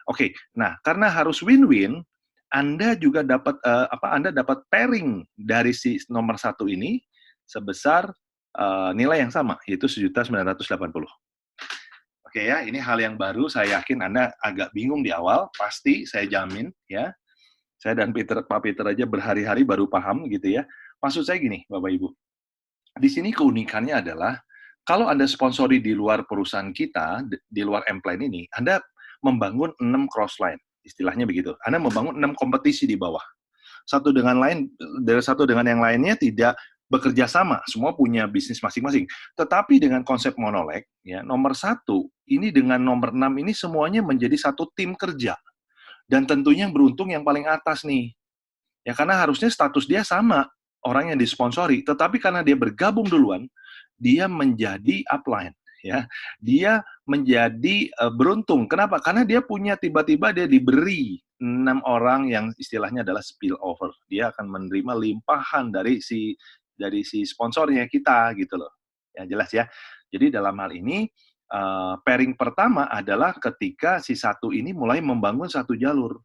Oke, nah karena harus win-win, Anda juga dapat Anda dapat pairing dari si nomor 1 ini sebesar nilai yang sama, yaitu 1.980.000. Oke ya, ini hal yang baru, saya yakin Anda agak bingung di awal, pasti saya jamin ya. Saya dan Pak Peter aja berhari-hari baru paham gitu ya. Maksud saya gini, Bapak Ibu. Di sini keunikannya adalah kalau Anda sponsori di luar perusahaan kita, di luar M-Plan ini, Anda membangun 6 cross line, istilahnya begitu. Anda membangun 6 kompetisi di bawah. Satu dengan yang lainnya tidak bekerja sama, semua punya bisnis masing-masing. Tetapi dengan konsep monolek, ya, nomor 1, ini dengan nomor 6 ini semuanya menjadi satu tim kerja. Dan tentunya yang beruntung yang paling atas nih. Ya, karena harusnya status dia sama, orang yang disponsori. Tetapi karena dia bergabung duluan, dia menjadi upline. Ya, dia menjadi beruntung. Kenapa? Karena dia punya tiba-tiba dia diberi 6 orang yang istilahnya adalah spillover. Dia akan menerima limpahan dari si sponsornya kita gitu loh. Ya jelas ya. Jadi dalam hal ini pairing pertama adalah ketika si 1 ini mulai membangun 1 jalur.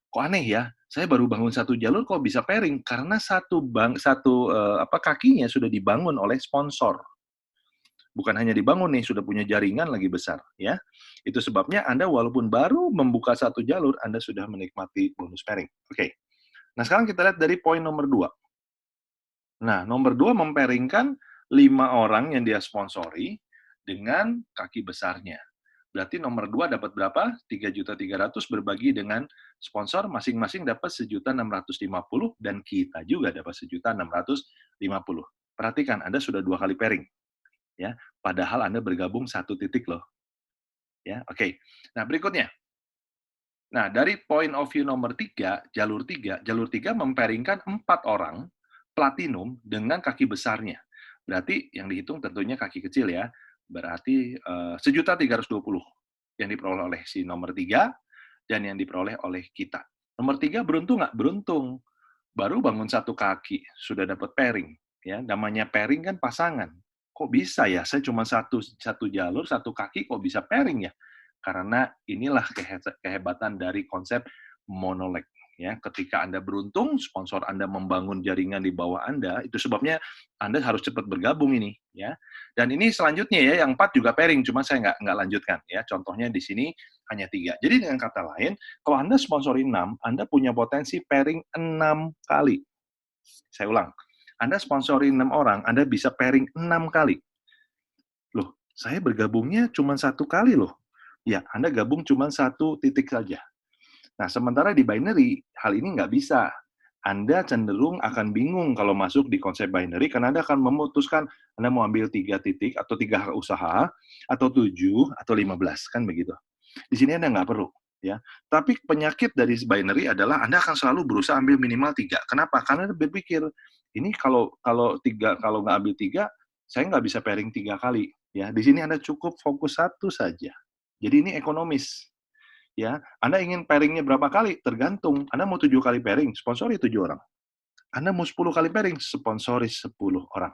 Kok aneh ya? Saya baru bangun 1 jalur kok bisa pairing karena kakinya sudah dibangun oleh sponsor. Bukan hanya dibangun nih, sudah punya jaringan lagi besar ya. Itu sebabnya Anda walaupun baru membuka 1 jalur, Anda sudah menikmati bonus pairing. Oke. Nah, sekarang kita lihat dari poin nomor 2. Nah, nomor 2 mempairingkan 5 orang yang dia sponsori dengan kaki besarnya. Berarti nomor 2 dapat berapa? 3.300.000 berbagi dengan sponsor, masing-masing dapat 1.650.000 dan kita juga dapat 1.650.000. Perhatikan, Anda sudah 2 kali pairing. Ya, padahal Anda bergabung 1 titik loh. Ya, oke. Nah, berikutnya. Nah, dari point of view nomor 3, jalur 3 mempairingkan 4 orang platinum dengan kaki besarnya. Berarti yang dihitung tentunya kaki kecil ya. Berarti 1.320.000 yang diperoleh oleh si nomor 3 dan yang diperoleh oleh kita. Nomor 3 beruntung nggak? Beruntung. Baru bangun 1 kaki, sudah dapat pairing. Ya, namanya pairing kan pasangan. Kok bisa ya? Saya cuma satu jalur, 1 kaki, kok bisa pairing ya? Karena inilah kehebatan dari konsep monoleg. Ya, ketika Anda beruntung, sponsor Anda membangun jaringan di bawah Anda, itu sebabnya Anda harus cepat bergabung ini. Ya, dan ini selanjutnya ya, yang 4 juga pairing, cuma saya nggak lanjutkan. Ya, contohnya di sini hanya 3. Jadi dengan kata lain, kalau Anda sponsori 6, Anda punya potensi pairing 6 kali. Saya ulang, Anda sponsori 6 orang, Anda bisa pairing 6 kali. Loh, saya bergabungnya cuma 1 kali loh. Ya, Anda gabung cuma 1 titik saja. Nah, sementara di binary, hal ini nggak bisa. Anda cenderung akan bingung kalau masuk di konsep binary, karena Anda akan memutuskan Anda mau ambil 3 titik, atau 3 hak usaha, atau 7, atau 15, kan begitu. Di sini Anda nggak perlu. Ya. Tapi penyakit dari binary adalah Anda akan selalu berusaha ambil minimal 3. Kenapa? Karena Anda berpikir, ini kalau nggak ambil 3, saya nggak bisa pairing 3 kali. Ya, di sini Anda cukup fokus 1 saja. Jadi ini ekonomis. Ya, Anda ingin pairingnya berapa kali? Tergantung. Anda mau 7 kali pairing, sponsori 7 orang. Anda mau 10 kali pairing, sponsori 10 orang.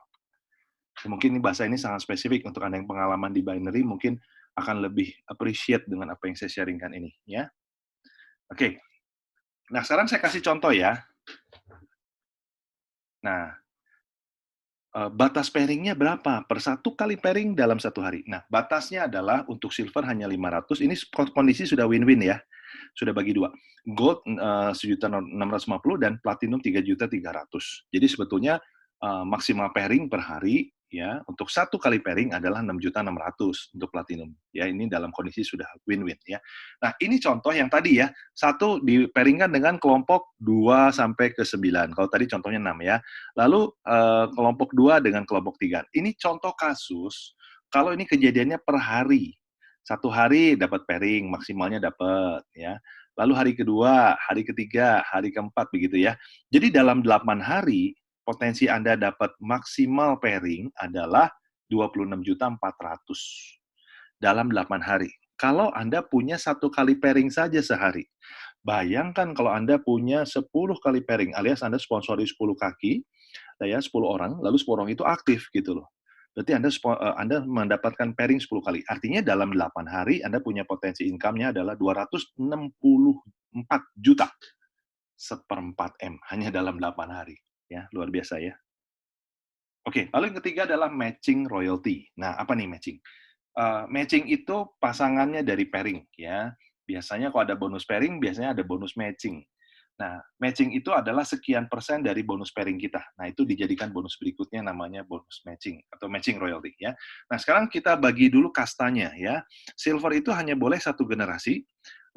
Mungkin bahasa ini sangat spesifik untuk Anda yang pengalaman di binary, mungkin akan lebih appreciate dengan apa yang saya sharingkan ini. Ya, oke. Nah, sekarang saya kasih contoh ya. Nah, batas pairingnya berapa? Per 1 kali pairing dalam 1 hari. Nah, batasnya adalah untuk silver hanya 500. Ini kondisi sudah win-win ya. Sudah bagi 2. Gold 1.650.000 dan platinum 3.300.000. Jadi sebetulnya maksimal pairing per hari ya untuk 1 kali pairing adalah 6.600.000 untuk platinum. Ya, ini dalam kondisi sudah win-win ya. Nah, ini contoh yang tadi ya. 1 dipairingkan dengan kelompok 2 sampai ke 9. Kalau tadi contohnya 6 ya. Lalu kelompok 2 dengan kelompok 3. Ini contoh kasus kalau ini kejadiannya per hari. 1 hari dapat pairing, maksimalnya dapat ya. Lalu hari kedua, hari ketiga, hari keempat begitu ya. Jadi dalam 8 hari potensi Anda dapat maksimal pairing adalah 26.400.000 dalam 8 hari. Kalau Anda punya 1 kali pairing saja sehari. Bayangkan kalau Anda punya 10 kali pairing, alias Anda sponsori 10 kaki, ya 10 orang, lalu 10 orang itu aktif gitu loh. Berarti Anda mendapatkan pairing 10 kali. Artinya dalam 8 hari Anda punya potensi income-nya adalah 264 juta. 1/4 M hanya dalam 8 hari. Ya, luar biasa ya. Oke, lalu yang ketiga adalah matching royalty. Nah, apa nih matching? Matching itu pasangannya dari pairing ya. Biasanya kalau ada bonus pairing, biasanya ada bonus matching. Nah, matching itu adalah sekian persen dari bonus pairing kita. Nah, itu dijadikan bonus berikutnya namanya bonus matching atau matching royalty ya. Nah, sekarang kita bagi dulu kastanya ya. Silver itu hanya boleh 1 generasi,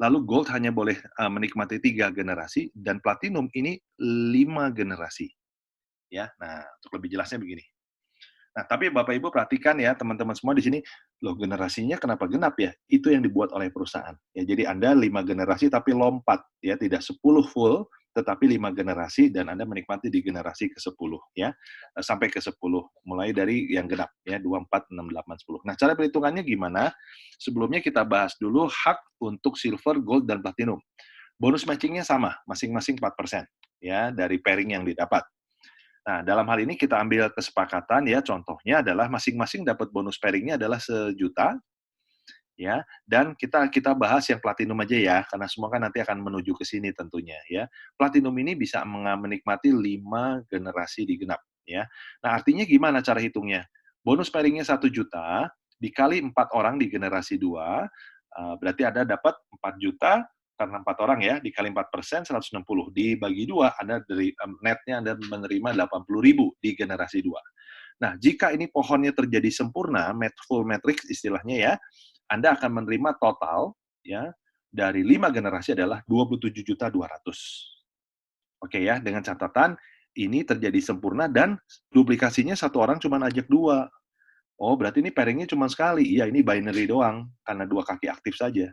lalu gold hanya boleh menikmati 3 generasi, dan platinum ini 5 generasi. Ya, nah untuk lebih jelasnya begini. Nah, tapi Bapak Ibu perhatikan ya, teman-teman semua di sini, loh generasinya kenapa genap ya? Itu yang dibuat oleh perusahaan. Ya, jadi Anda 5 generasi tapi lompat, ya tidak 10 full, tetapi 5 generasi dan Anda menikmati di generasi ke-10 ya. Sampai ke-10, mulai dari yang genap ya, 2, 4, 6, 8, 10. Nah, cara perhitungannya gimana? Sebelumnya kita bahas dulu hak untuk silver, gold, dan platinum. Bonus matching-nya sama, masing-masing 4% ya dari pairing yang didapat. Nah, dalam hal ini kita ambil kesepakatan ya, contohnya adalah masing-masing dapat bonus pairing-nya adalah 1.000.000 ya, dan kita bahas yang platinum aja ya, karena semua kan nanti akan menuju ke sini tentunya ya. Platinum ini bisa menikmati 5 generasi digenap ya. Nah, artinya gimana cara hitungnya? Bonus pairing-nya 1.000.000 dikali 4 orang di generasi 2, berarti Anda dapat 4 juta karena 4 orang ya, dikali 4%, 160. Dibagi 2, Anda dari netnya Anda menerima 80.000 di generasi 2. Nah, jika ini pohonnya terjadi sempurna, full matrix istilahnya ya, Anda akan menerima total ya dari 5 generasi adalah 27.200.000. Oke ya, dengan catatan ini terjadi sempurna dan duplikasinya satu orang cuma ajak 2. Oh, berarti ini pairing-nya cuma sekali. Iya, ini binary doang, karena 2 kaki aktif saja.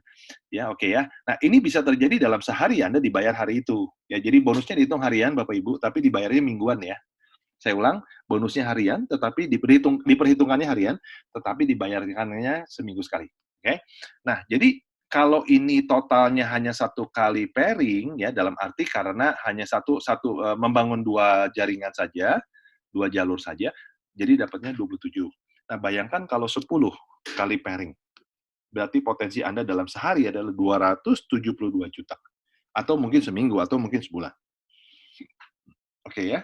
Ya, oke ya. Nah, ini bisa terjadi dalam sehari Anda dibayar hari itu. Ya, jadi bonusnya dihitung harian, Bapak Ibu, tapi dibayarnya mingguan ya. Saya ulang, bonusnya harian, tetapi diperhitungannya harian, tetapi dibayarkannya seminggu sekali. Oke? Nah, jadi kalau ini totalnya hanya 1 kali pairing, ya, dalam arti karena hanya membangun 2 jaringan saja, 2 jalur saja, jadi dapatnya 27. Nah, bayangkan kalau 10 kali pairing. Berarti potensi Anda dalam sehari adalah 272 juta. Atau mungkin seminggu, atau mungkin sebulan. Oke ya?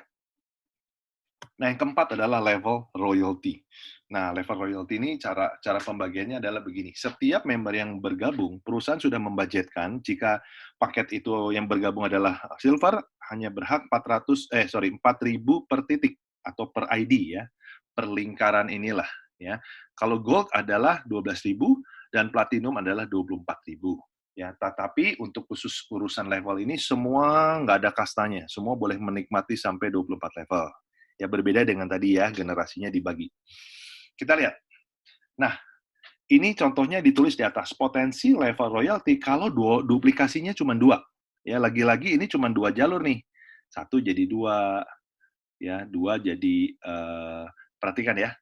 Nah, yang keempat adalah level royalty. Nah, level royalty ini cara pembagiannya adalah begini. Setiap member yang bergabung, perusahaan sudah membudgetkan jika paket itu yang bergabung adalah silver, hanya berhak 4.000 per titik atau per ID ya, per lingkaran inilah ya. Kalau gold adalah 12.000 dan platinum adalah 24.000. Ya, tetapi untuk khusus urusan level ini semua nggak ada kastanya, semua boleh menikmati sampai 24 level. Ya, berbeda dengan tadi ya, generasinya dibagi. Kita lihat. Nah, ini contohnya ditulis di atas. Potensi level royalty kalau duplikasinya cuma 2. Ya, lagi-lagi ini cuma 2 jalur nih. 1 jadi 2, ya, 2 jadi, perhatikan ya,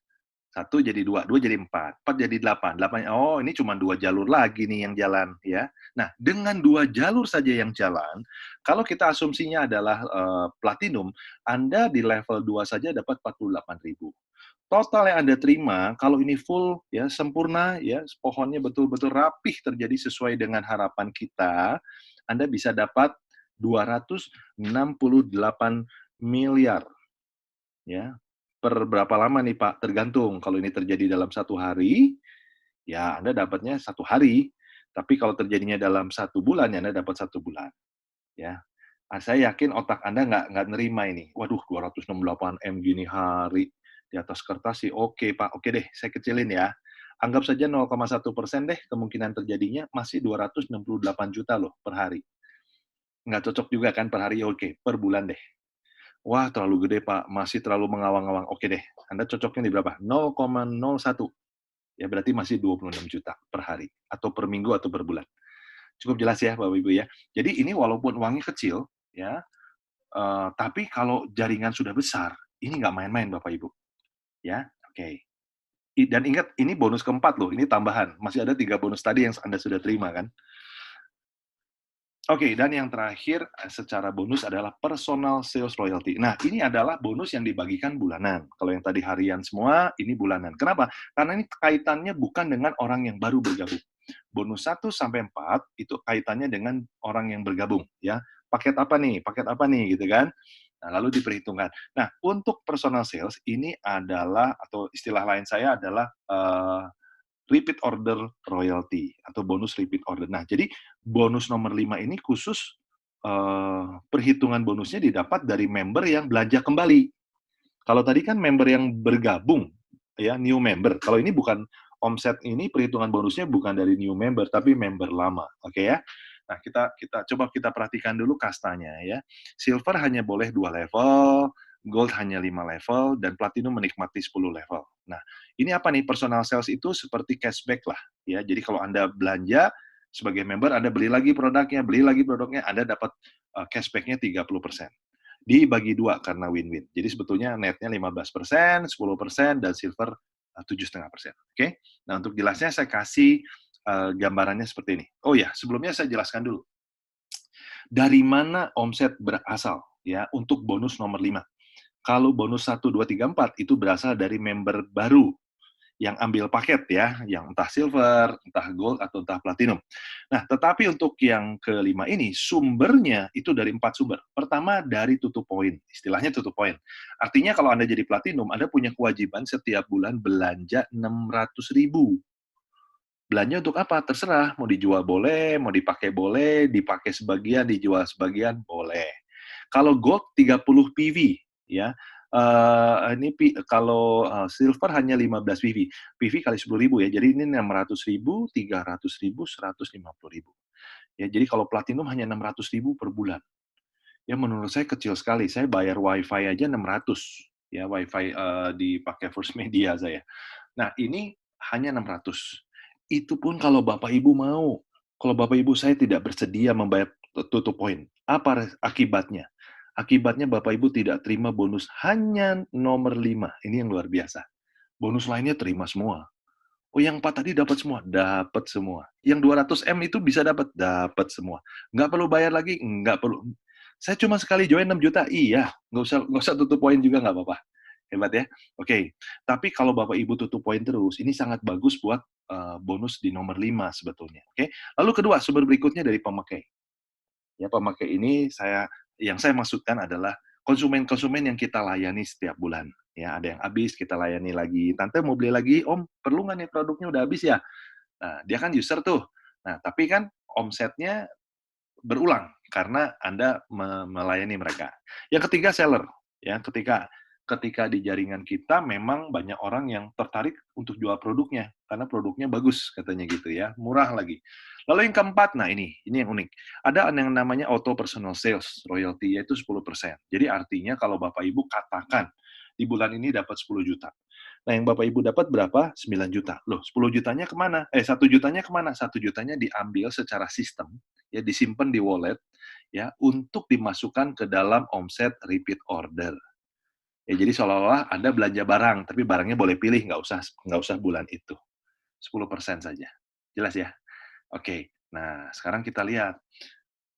1 jadi 2, 2 jadi 4, 4 jadi 8, 8, oh ini cuma 2 jalur lagi nih yang jalan, ya. Nah, dengan 2 jalur saja yang jalan, kalau kita asumsinya adalah platinum, Anda di level 2 saja dapat 48.000. Total yang Anda terima, kalau ini full, ya sempurna, ya pohonnya betul-betul rapih terjadi sesuai dengan harapan kita, Anda bisa dapat 268 miliar, ya. Per berapa lama nih Pak? Tergantung. Kalau ini terjadi dalam 1 hari, ya Anda dapatnya 1 hari. Tapi kalau terjadinya dalam 1 bulan, ya Anda dapat 1 bulan. Ya. Saya yakin otak Anda nggak nerima ini. Waduh, 268M gini hari. Di atas kertas sih oke Pak. Oke deh, saya kecilin ya. Anggap saja 0,1% deh kemungkinan terjadinya, masih 268 juta loh per hari. Nggak cocok juga kan per hari? Oke, per bulan deh. Wah, terlalu gede, Pak. Masih terlalu mengawang-awang. Oke deh, Anda cocoknya di berapa? 0,01. Ya, berarti masih 26 juta per hari. Atau per minggu, atau per bulan. Cukup jelas ya, Bapak-Ibu ya. Jadi ini walaupun uangnya kecil, ya, tapi kalau jaringan sudah besar, ini nggak main-main, Bapak-Ibu. Ya, oke. Dan ingat, ini bonus keempat loh. Ini tambahan. Masih ada 3 bonus tadi yang Anda sudah terima, kan? Oke, dan yang terakhir secara bonus adalah personal sales royalty. Nah, ini adalah bonus yang dibagikan bulanan. Kalau yang tadi harian semua, ini bulanan. Kenapa? Karena ini kaitannya bukan dengan orang yang baru bergabung. Bonus 1 sampai 4 itu kaitannya dengan orang yang bergabung, ya. Paket apa nih, gitu kan? Nah, lalu diperhitungkan. Nah, untuk personal sales ini adalah, atau istilah lain saya adalah repeat order royalty atau bonus repeat order. Nah, jadi bonus nomor 5 ini khusus perhitungan bonusnya didapat dari member yang belanja kembali. Kalau tadi kan member yang bergabung, ya new member. Kalau ini bukan omset, ini perhitungan bonusnya bukan dari new member tapi member lama. Oke ya. Nah, kita perhatikan dulu kastanya ya. Silver hanya boleh 2 level, gold hanya 5 level, dan platinum menikmati 10 level. Nah, ini apa nih? Personal sales itu seperti cashback lah. Ya, jadi kalau Anda belanja sebagai member, Anda beli lagi produknya, Anda dapat cashback-nya 30%. Dibagi 2 karena win-win. Jadi sebetulnya netnya 15%, 10%, dan silver 7,5%. Oke? Nah, untuk jelasnya saya kasih gambarannya seperti ini. Oh ya, sebelumnya saya jelaskan dulu. Dari mana omset berasal ya untuk bonus nomor 5? Kalau bonus 1, 2, 3, 4 itu berasal dari member baru yang ambil paket ya, yang entah silver, entah gold, atau entah platinum. Nah, tetapi untuk yang kelima ini, sumbernya itu dari 4 sumber. Pertama, dari tutup poin. Istilahnya tutup poin. Artinya kalau Anda jadi platinum, Anda punya kewajiban setiap bulan belanja 600.000. Belanja untuk apa? Terserah. Mau dijual boleh, mau dipakai boleh, dipakai sebagian, dijual sebagian, boleh. Kalau gold 30 PV, ya, Kalau silver hanya 15 PV. PV kali 10.000 ya. Jadi ini 600.000, 300.000, 150.000. Ya, jadi kalau platinum hanya 600.000 per bulan. Ya menurut saya kecil sekali. Saya bayar WiFi aja 600. Ya, WiFi dipakai First Media saya. Nah, ini hanya 600. Itu pun kalau Bapak Ibu mau. Kalau Bapak Ibu saya tidak bersedia membayar tutup poin. Apa akibatnya? Akibatnya Bapak Ibu tidak terima bonus hanya nomor 5. Ini yang luar biasa. Bonus lainnya terima semua. Oh, yang 4 tadi dapat semua? Dapat semua. Yang 200M itu bisa dapat semua. Nggak perlu bayar lagi? Nggak perlu. Saya cuma sekali join 6 juta? Iya. Nggak usah tutup poin juga nggak apa-apa. Hebat ya? Oke. Tapi kalau Bapak Ibu tutup poin terus, ini sangat bagus buat bonus di nomor 5 sebetulnya. Oke. Lalu kedua, sumber berikutnya dari pemakai. Ya, pemakai ini yang saya maksudkan adalah konsumen-konsumen yang kita layani setiap bulan. Ya, ada yang habis, kita layani lagi. Tante mau beli lagi, Om, perlu nggak nih produknya udah habis ya? Nah, dia kan user tuh. Nah, tapi kan omsetnya berulang karena Anda melayani mereka. Yang ketiga, seller. Ya, ketika di jaringan kita memang banyak orang yang tertarik untuk jual produknya karena produknya bagus katanya gitu ya, murah lagi. Lalu yang keempat, nah ini yang unik. Ada yang namanya auto personal sales, royalty yaitu 10%. Jadi artinya kalau Bapak Ibu katakan di bulan ini dapat 10 juta. Nah, yang Bapak Ibu dapat berapa? 9 juta. Loh, 10 jutanya kemana? 1 jutanya kemana? 1 jutanya diambil secara sistem, ya disimpan di wallet, ya untuk dimasukkan ke dalam omset repeat order. Ya, jadi seolah-olah Anda belanja barang, tapi barangnya boleh pilih, nggak usah bulan itu. 10% saja. Jelas ya? Oke. Nah, sekarang kita lihat.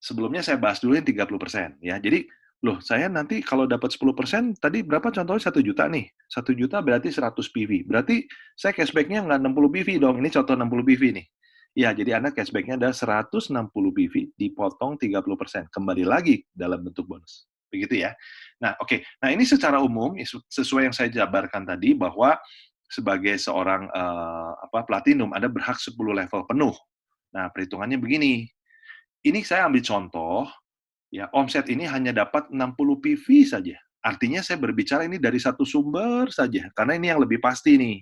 Sebelumnya saya bahas dulu yang 30%. Ya. Jadi, loh, saya nanti kalau dapat 10%, tadi berapa contohnya 1 juta nih? 1 juta berarti 100 PV. Berarti saya cashback-nya nggak 60 PV dong. Ini contoh 60 PV nih. Ya, jadi Anda cashback-nya ada 160 PV, dipotong 30%. Kembali lagi dalam bentuk bonus. Begitu ya. Nah, oke. Nah, ini secara umum, sesuai yang saya jabarkan tadi, bahwa sebagai seorang platinum, Anda berhak 10 level penuh. Nah, perhitungannya begini. Ini saya ambil contoh, ya, omset ini hanya dapat 60 PV saja. Artinya saya berbicara ini dari satu sumber saja, karena ini yang lebih pasti nih.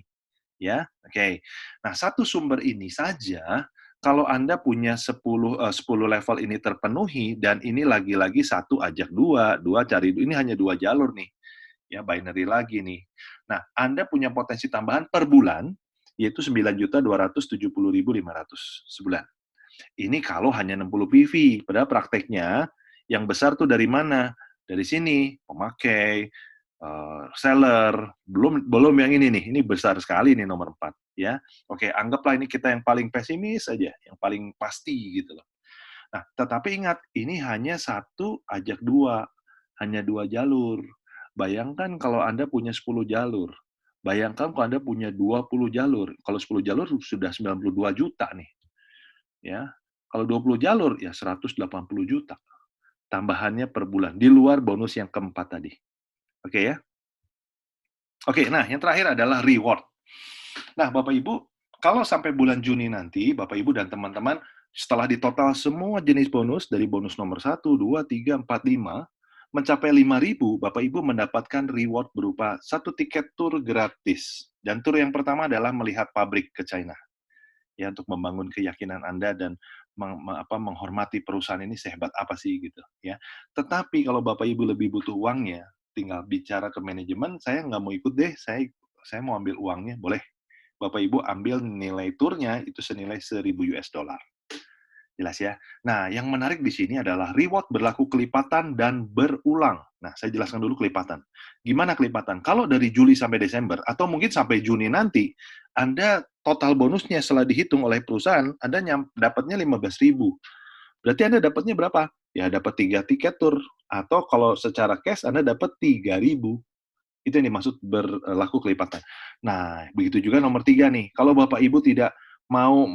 Ya, oke. Nah, satu sumber ini saja, kalau Anda punya 10 level ini terpenuhi, dan ini lagi-lagi satu ajak dua cari, ini hanya 2 jalur nih. Ya, binary lagi nih. Nah, Anda punya potensi tambahan per bulan, yaitu 9.270.500 sebulan. Ini kalau hanya 60 PV, padahal prakteknya yang besar tuh dari mana? Dari sini, pemakai, seller, belum yang ini nih, ini besar sekali nih nomor 4 ya. Oke, anggaplah ini kita yang paling pesimis aja, yang paling pasti gitu loh. Nah, tetapi ingat, ini hanya satu ajak dua, hanya 2 jalur. Bayangkan kalau Anda punya 10 jalur. Bayangkan kalau Anda punya 20 jalur. Kalau 10 jalur sudah 92 juta nih. Ya. Kalau 20 jalur ya 180 juta. Tambahannya per bulan di luar bonus yang keempat tadi. Oke ya? Oke, nah yang terakhir adalah reward. Nah, Bapak Ibu, kalau sampai bulan Juni nanti, Bapak Ibu dan teman-teman, setelah ditotal semua jenis bonus, dari bonus nomor 1, 2, 3, 4, 5, mencapai 5.000, Bapak Ibu mendapatkan reward berupa 1 tiket tur gratis. Dan tur yang pertama adalah melihat pabrik ke China. Ya, untuk membangun keyakinan Anda dan menghormati perusahaan ini sehebat apa sih gitu ya. Tetapi kalau Bapak Ibu lebih butuh uangnya, tinggal bicara ke manajemen, saya nggak mau ikut deh, saya mau ambil uangnya, boleh. Bapak Ibu ambil nilai turnya itu senilai $1.000. Jelas ya. Nah, yang menarik di sini adalah reward berlaku kelipatan dan berulang. Nah, saya jelaskan dulu kelipatan. Gimana kelipatan? Kalau dari Juli sampai Desember, atau mungkin sampai Juni nanti, Anda total bonusnya setelah dihitung oleh perusahaan, Anda dapatnya 15.000. Berarti Anda dapatnya berapa? Ya, dapat 3 tiket tur. Atau kalau secara cash, Anda dapat 3.000. Itu yang dimaksud berlaku kelipatan. Nah, begitu juga nomor 3 nih. Kalau Bapak Ibu tidak mau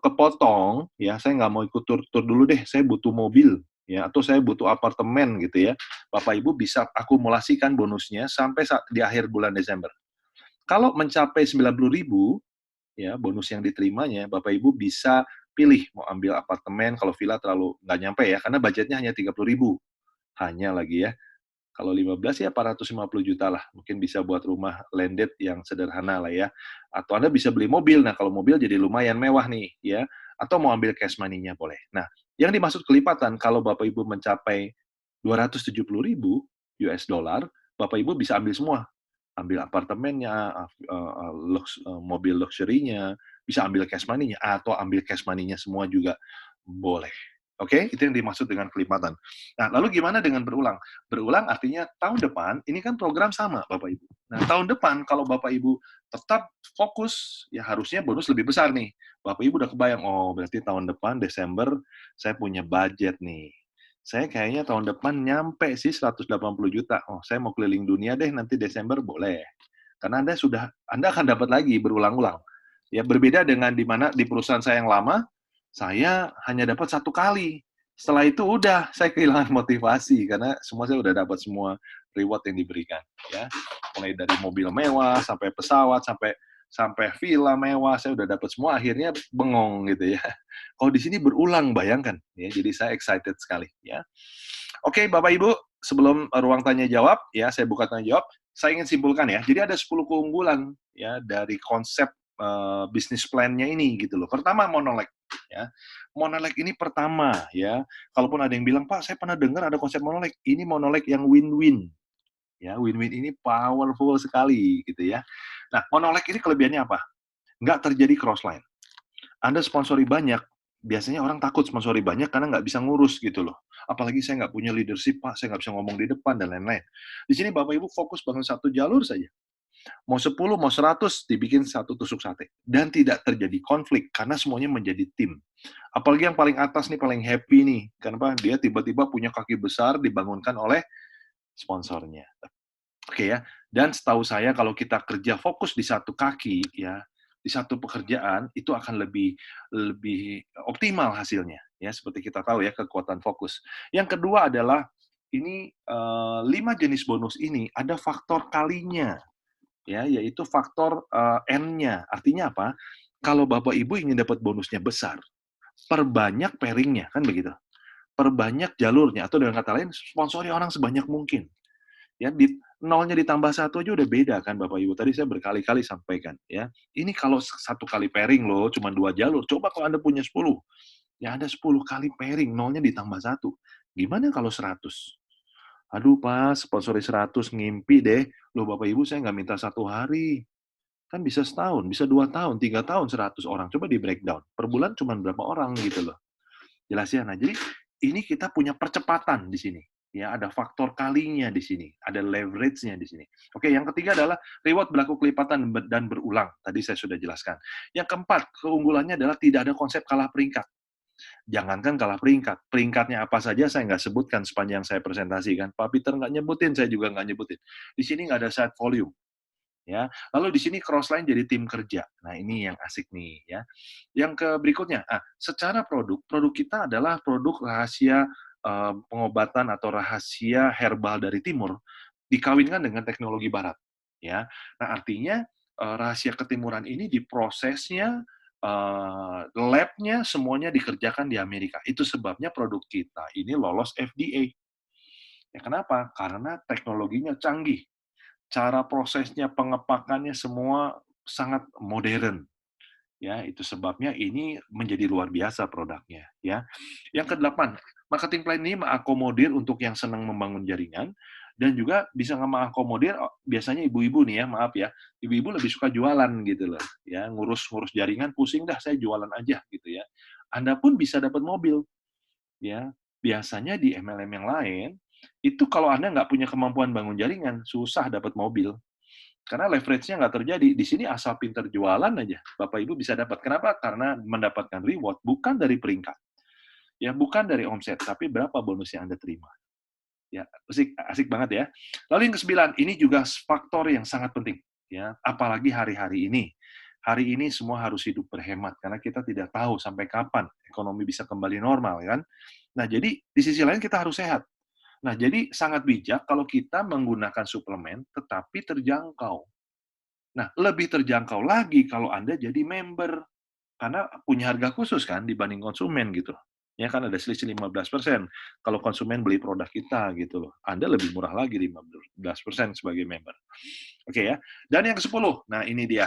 kepotong, ya saya nggak mau ikut tur dulu deh, saya butuh mobil, ya atau saya butuh apartemen gitu ya. Bapak Ibu bisa akumulasikan bonusnya sampai di akhir bulan Desember. Kalau mencapai 90.000, ya bonus yang diterimanya, Bapak Ibu bisa pilih mau ambil apartemen, kalau villa terlalu nggak nyampe ya, karena budgetnya hanya 30.000. Hanya lagi ya. Kalau 15 ya 450 juta lah. Mungkin bisa buat rumah landed yang sederhana lah ya. Atau Anda bisa beli mobil. Nah, kalau mobil jadi lumayan mewah nih ya. Atau mau ambil cash money-nya boleh. Nah, yang dimaksud kelipatan kalau Bapak Ibu mencapai 270.000 US dollar, Bapak Ibu bisa ambil semua. Ambil apartemennya, mobil luxury-nya, bisa ambil cash money-nya, atau ambil cash money-nya semua juga boleh. Oke, itu yang dimaksud dengan kelipatan. Nah, lalu gimana dengan berulang? Berulang artinya tahun depan, ini kan program sama, Bapak Ibu. Nah, tahun depan kalau Bapak Ibu tetap fokus, ya harusnya bonus lebih besar nih. Bapak Ibu udah kebayang, oh berarti tahun depan Desember saya punya budget nih. Saya kayaknya tahun depan nyampe sih 180 juta. Oh, saya mau keliling dunia deh nanti Desember, boleh. Karena Anda akan dapat lagi berulang-ulang. Ya, berbeda dengan di mana di perusahaan saya yang lama, saya hanya dapat 1 kali. Setelah itu udah saya kehilangan motivasi karena saya udah dapat semua reward yang diberikan, ya. Mulai dari mobil mewah sampai pesawat sampai villa mewah, saya udah dapat semua, akhirnya bengong gitu ya. Kalau di sini berulang, bayangkan ya. Jadi saya excited sekali ya. Oke, Bapak Ibu, sebelum ruang tanya jawab ya, saya buka tanya jawab, saya ingin simpulkan ya. Jadi ada 10 keunggulan ya dari konsep bisnis plan-nya ini gitu loh. Pertama, monoleg ya. Monoleg ini pertama ya. Kalaupun ada yang bilang, "Pak, saya pernah dengar ada konsep monoleg." Ini monoleg yang win-win. Ya, win-win ini powerful sekali gitu ya. Nah, monoleg ini kelebihannya apa? Nggak terjadi cross-line. Anda sponsori banyak, biasanya orang takut sponsori banyak karena nggak bisa ngurus gitu loh. Apalagi saya nggak punya leadership, Pak, saya nggak bisa ngomong di depan, dan lain-lain. Di sini Bapak Ibu fokus bangun satu jalur saja. Mau 10, mau 100, dibikin satu tusuk sate. Dan tidak terjadi konflik, karena semuanya menjadi tim. Apalagi yang paling atas nih, paling happy nih. Kenapa? Dia tiba-tiba punya kaki besar dibangunkan oleh sponsornya. Oke ya. Dan setahu saya kalau kita kerja fokus di satu kaki ya, di satu pekerjaan itu akan lebih optimal hasilnya ya, seperti kita tahu ya, kekuatan fokus. Yang kedua adalah ini 5 jenis bonus ini ada faktor kalinya ya, yaitu faktor N-nya. Artinya apa? Kalau Bapak Ibu ingin dapat bonusnya besar, perbanyak pairing-nya, kan begitu. Perbanyak jalurnya, atau dengan kata lain sponsori orang sebanyak mungkin. Ya, nolnya ditambah 1 aja udah beda kan Bapak Ibu. Tadi saya berkali-kali sampaikan ya. Ini kalau 1 kali pairing loh, cuma 2 jalur. Coba kalau Anda punya 10. Ya Anda 10 kali pairing, nolnya ditambah 1. Gimana kalau 100? Aduh Pak, sponsori 100 ngimpi deh. Loh Bapak Ibu, saya nggak minta 1 hari. Kan bisa setahun, bisa 2 tahun, 3 tahun 100 orang. Coba di breakdown. Per bulan cuma berapa orang gitu loh. Jelas ya? Nah, jadi ini kita punya percepatan di sini. Ya, ada faktor kalinya di sini, ada leverage-nya di sini. Oke, yang ketiga adalah reward berlaku kelipatan dan berulang. Tadi saya sudah jelaskan. Yang keempat, keunggulannya adalah tidak ada konsep kalah peringkat. Jangankan kalah peringkat, peringkatnya apa saja saya nggak sebutkan sepanjang saya presentasikan. Pak Peter nggak nyebutin, saya juga nggak nyebutin. Di sini nggak ada side volume. Ya, lalu di sini crossline jadi tim kerja. Nah, ini yang asik nih ya. Yang ke berikutnya, secara produk kita adalah produk rahasia pengobatan atau rahasia herbal dari timur dikawinkan dengan teknologi barat. Ya, nah artinya rahasia ketimuran ini diprosesnya, lab-nya semuanya dikerjakan di Amerika. Itu sebabnya produk kita ini lolos FDA. Ya, kenapa? Karena teknologinya canggih. Cara prosesnya, pengepakannya semua sangat modern. Ya, itu sebabnya ini menjadi luar biasa produknya, ya. Yang kedelapan, marketing plan ini mengakomodir untuk yang senang membangun jaringan dan juga bisa mengakomodir biasanya ibu-ibu nih ya, maaf ya, ibu-ibu lebih suka jualan gitu loh, ya, ngurus jaringan pusing dah, saya jualan aja gitu ya. Anda pun bisa dapat mobil, ya. Biasanya di MLM yang lain, itu kalau Anda nggak punya kemampuan bangun jaringan, susah dapat mobil. Karena leverage-nya nggak terjadi. Di sini asal pinter jualan aja, Bapak Ibu bisa dapat. Kenapa? Karena mendapatkan reward bukan dari peringkat. Ya, bukan dari omset, tapi berapa bonus yang Anda terima. Ya, asik, asik banget ya. Lalu yang ke-9, ini juga faktor yang sangat penting. Ya, apalagi hari-hari ini. Hari ini semua harus hidup berhemat, karena kita tidak tahu sampai kapan ekonomi bisa kembali normal, kan? Nah, jadi di sisi lain kita harus sehat. Nah, jadi sangat bijak kalau kita menggunakan suplemen tetapi terjangkau. Nah, lebih terjangkau lagi kalau Anda jadi member, karena punya harga khusus kan dibanding konsumen gitu. Ya kan ada selisih 15%. Kalau konsumen beli produk kita gitu loh. Anda lebih murah lagi 15% sebagai member. Oke ya. Dan yang ke-10. Nah, ini dia.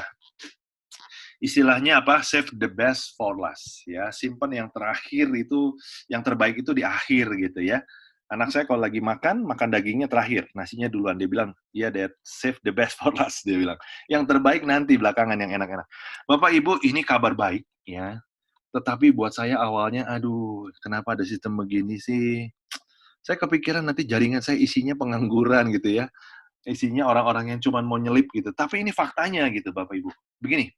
Istilahnya apa? Save the best for last. Ya, simpan yang terakhir itu, yang terbaik itu di akhir gitu ya. Anak saya kalau lagi makan dagingnya terakhir, nasinya duluan. Dia bilang, iya Dad, save the best for last. Dia bilang, yang terbaik nanti belakangan yang enak-enak. Bapak Ibu, ini kabar baik ya. Tetapi buat saya awalnya, aduh, kenapa ada sistem begini sih? Saya kepikiran nanti jaringan saya isinya pengangguran gitu ya. Isinya orang-orang yang cuma mau nyelip gitu. Tapi ini faktanya gitu Bapak Ibu. Begini,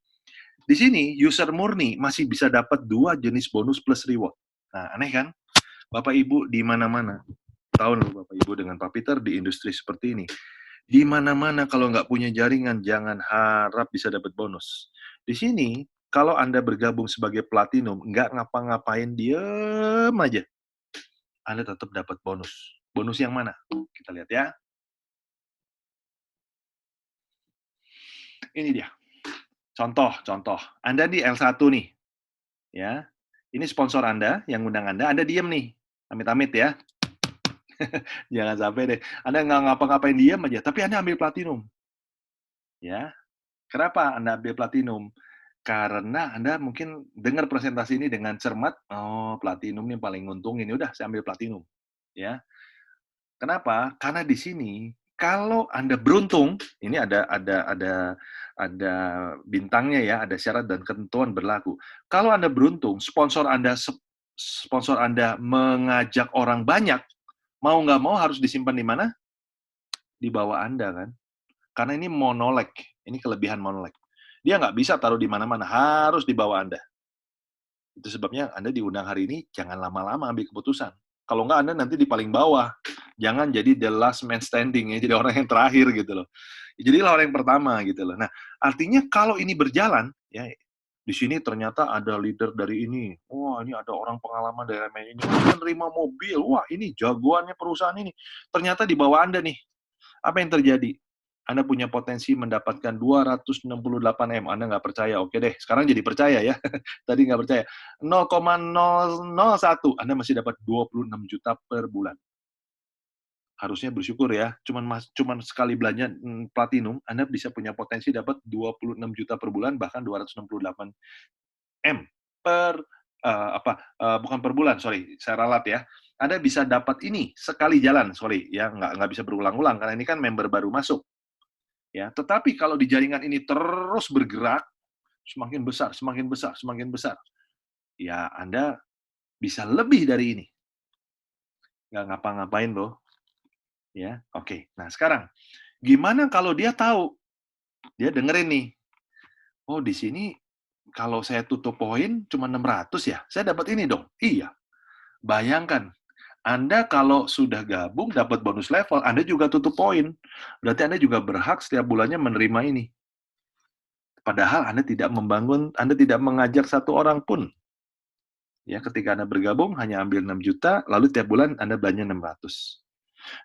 di sini user murni masih bisa dapat 2 jenis bonus plus reward. Nah, aneh kan? Bapak Ibu di mana-mana. Tahu loh Bapak Ibu dengan Pak Peter di industri seperti ini. Di mana-mana kalau nggak punya jaringan, jangan harap bisa dapat bonus. Di sini, kalau Anda bergabung sebagai platinum, nggak ngapa-ngapain, diem aja, Anda tetap dapat bonus. Bonus yang mana? Kita lihat ya. Ini dia. Contoh. Anda di L1 nih. Ya. Ini sponsor Anda, yang undang Anda diem nih. Amit-amit ya. Jangan sampai deh. Anda nggak ngapa-ngapain diem aja, tapi Anda ambil platinum. Ya. Kenapa Anda ambil platinum? Karena Anda mungkin dengar presentasi ini dengan cermat, oh platinum ini paling nguntungin, udah saya ambil platinum. Ya. Kenapa? Karena di sini kalau Anda beruntung, ini ada bintangnya ya, ada syarat dan ketentuan berlaku. Kalau Anda beruntung, sponsor Anda mengajak orang banyak, mau nggak mau harus disimpan di mana? Di bawah Anda kan. Karena ini monolek, ini kelebihan monolek. Dia nggak bisa taruh di mana-mana, harus di bawah Anda. Itu sebabnya Anda diundang hari ini, jangan lama-lama ambil keputusan. Kalau nggak, Anda nanti di paling bawah. Jangan jadi the last man standing, ya, jadi orang yang terakhir gitu loh. Jadilah orang yang pertama gitu loh. Nah, artinya kalau ini berjalan, ya di sini ternyata ada leader dari ini. Wah, ini ada orang pengalaman dari ini. Menerima mobil. Wah, ini jagoannya perusahaan ini. Ternyata di bawah Anda nih. Apa yang terjadi? Anda punya potensi mendapatkan 268M. Anda nggak percaya, oke deh. Sekarang jadi percaya ya. Tadi nggak percaya. 0,001. Anda masih dapat 26 juta per bulan. Harusnya bersyukur ya. Cuman sekali belanja platinum, Anda bisa punya potensi dapat 26 juta per bulan, bahkan 268M per bukan per bulan, sorry, saya ralat ya. Anda bisa dapat ini sekali jalan, sorry ya, nggak bisa berulang-ulang karena ini kan member baru masuk. Ya, tetapi kalau di jaringan ini terus bergerak, semakin besar, semakin besar, semakin besar, ya Anda bisa lebih dari ini. Nggak ngapa-ngapain loh. Ya, oke. Nah, sekarang, gimana kalau dia tahu? Dia dengerin nih, oh di sini kalau saya tutup poin cuma 600 ya, saya dapat ini dong. Iya. Bayangkan, Anda kalau sudah gabung dapat bonus level, Anda juga tutup poin. Berarti Anda juga berhak setiap bulannya menerima ini. Padahal Anda tidak mengajak satu orang pun. Ya, ketika Anda bergabung hanya ambil 6 juta, lalu tiap bulan Anda belanja 600.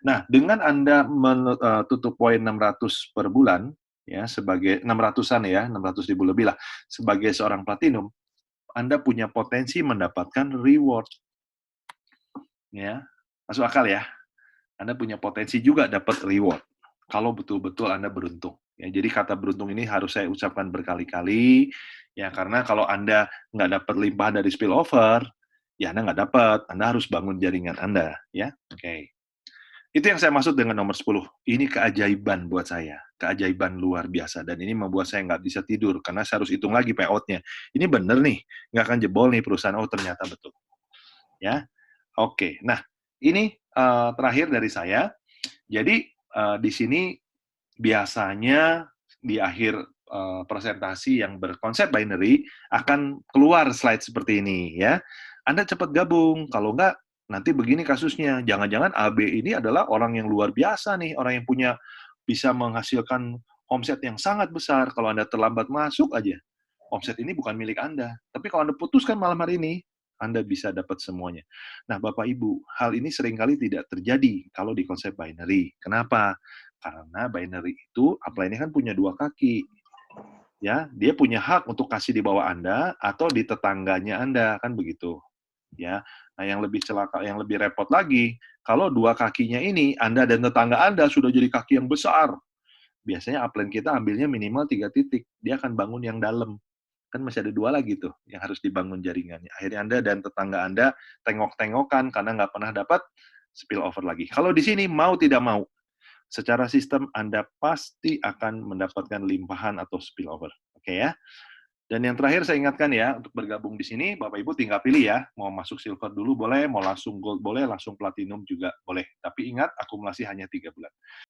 Nah, dengan Anda tutup poin 600 per bulan, ya, sebagai 600-an ya, 600.000 lebih lah, sebagai seorang platinum, Anda punya potensi mendapatkan reward. Ya, masuk akal ya? Anda punya potensi juga dapat reward. Kalau betul-betul Anda beruntung. Ya, jadi kata beruntung ini harus saya ucapkan berkali-kali, ya karena kalau Anda nggak dapat limpahan dari spillover, ya Anda nggak dapat. Anda harus bangun jaringan Anda. Ya, oke. Itu yang saya maksud dengan nomor 10. Ini keajaiban buat saya. Keajaiban luar biasa. Dan ini membuat saya nggak bisa tidur, karena saya harus hitung lagi payout-nya. Ini bener nih, nggak akan jebol nih perusahaan. Oh, ternyata betul. Ya, oke. Nah, ini terakhir dari saya. Jadi, di sini biasanya di akhir presentasi yang berkonsep binary akan keluar slide seperti ini ya. Anda cepat gabung, kalau enggak nanti begini kasusnya. Jangan-jangan AB ini adalah orang yang luar biasa nih, orang yang bisa menghasilkan omset yang sangat besar. Kalau Anda terlambat masuk aja, omset ini bukan milik Anda. Tapi kalau Anda putuskan malam hari ini, Anda bisa dapat semuanya. Nah, Bapak Ibu, hal ini seringkali tidak terjadi kalau di konsep binary. Kenapa? Karena binary itu, upline kan punya dua kaki. Ya, dia punya hak untuk kasih di bawah Anda atau di tetangganya Anda, kan begitu. Ya. Nah, yang lebih celaka, yang lebih repot lagi, kalau dua kakinya ini, Anda dan tetangga Anda sudah jadi kaki yang besar. Biasanya upline kita ambilnya minimal 3 titik. Dia akan bangun yang dalam. Kan masih ada 2 lagi tuh yang harus dibangun jaringannya. Akhirnya Anda dan tetangga Anda tengok-tengokan karena nggak pernah dapat spillover lagi. Kalau di sini mau tidak mau, secara sistem Anda pasti akan mendapatkan limpahan atau spillover. Oke ya? Dan yang terakhir saya ingatkan ya, untuk bergabung di sini, Bapak Ibu tinggal pilih ya, mau masuk silver dulu boleh, mau langsung gold boleh, langsung platinum juga boleh. Tapi ingat, akumulasi hanya 3 bulan.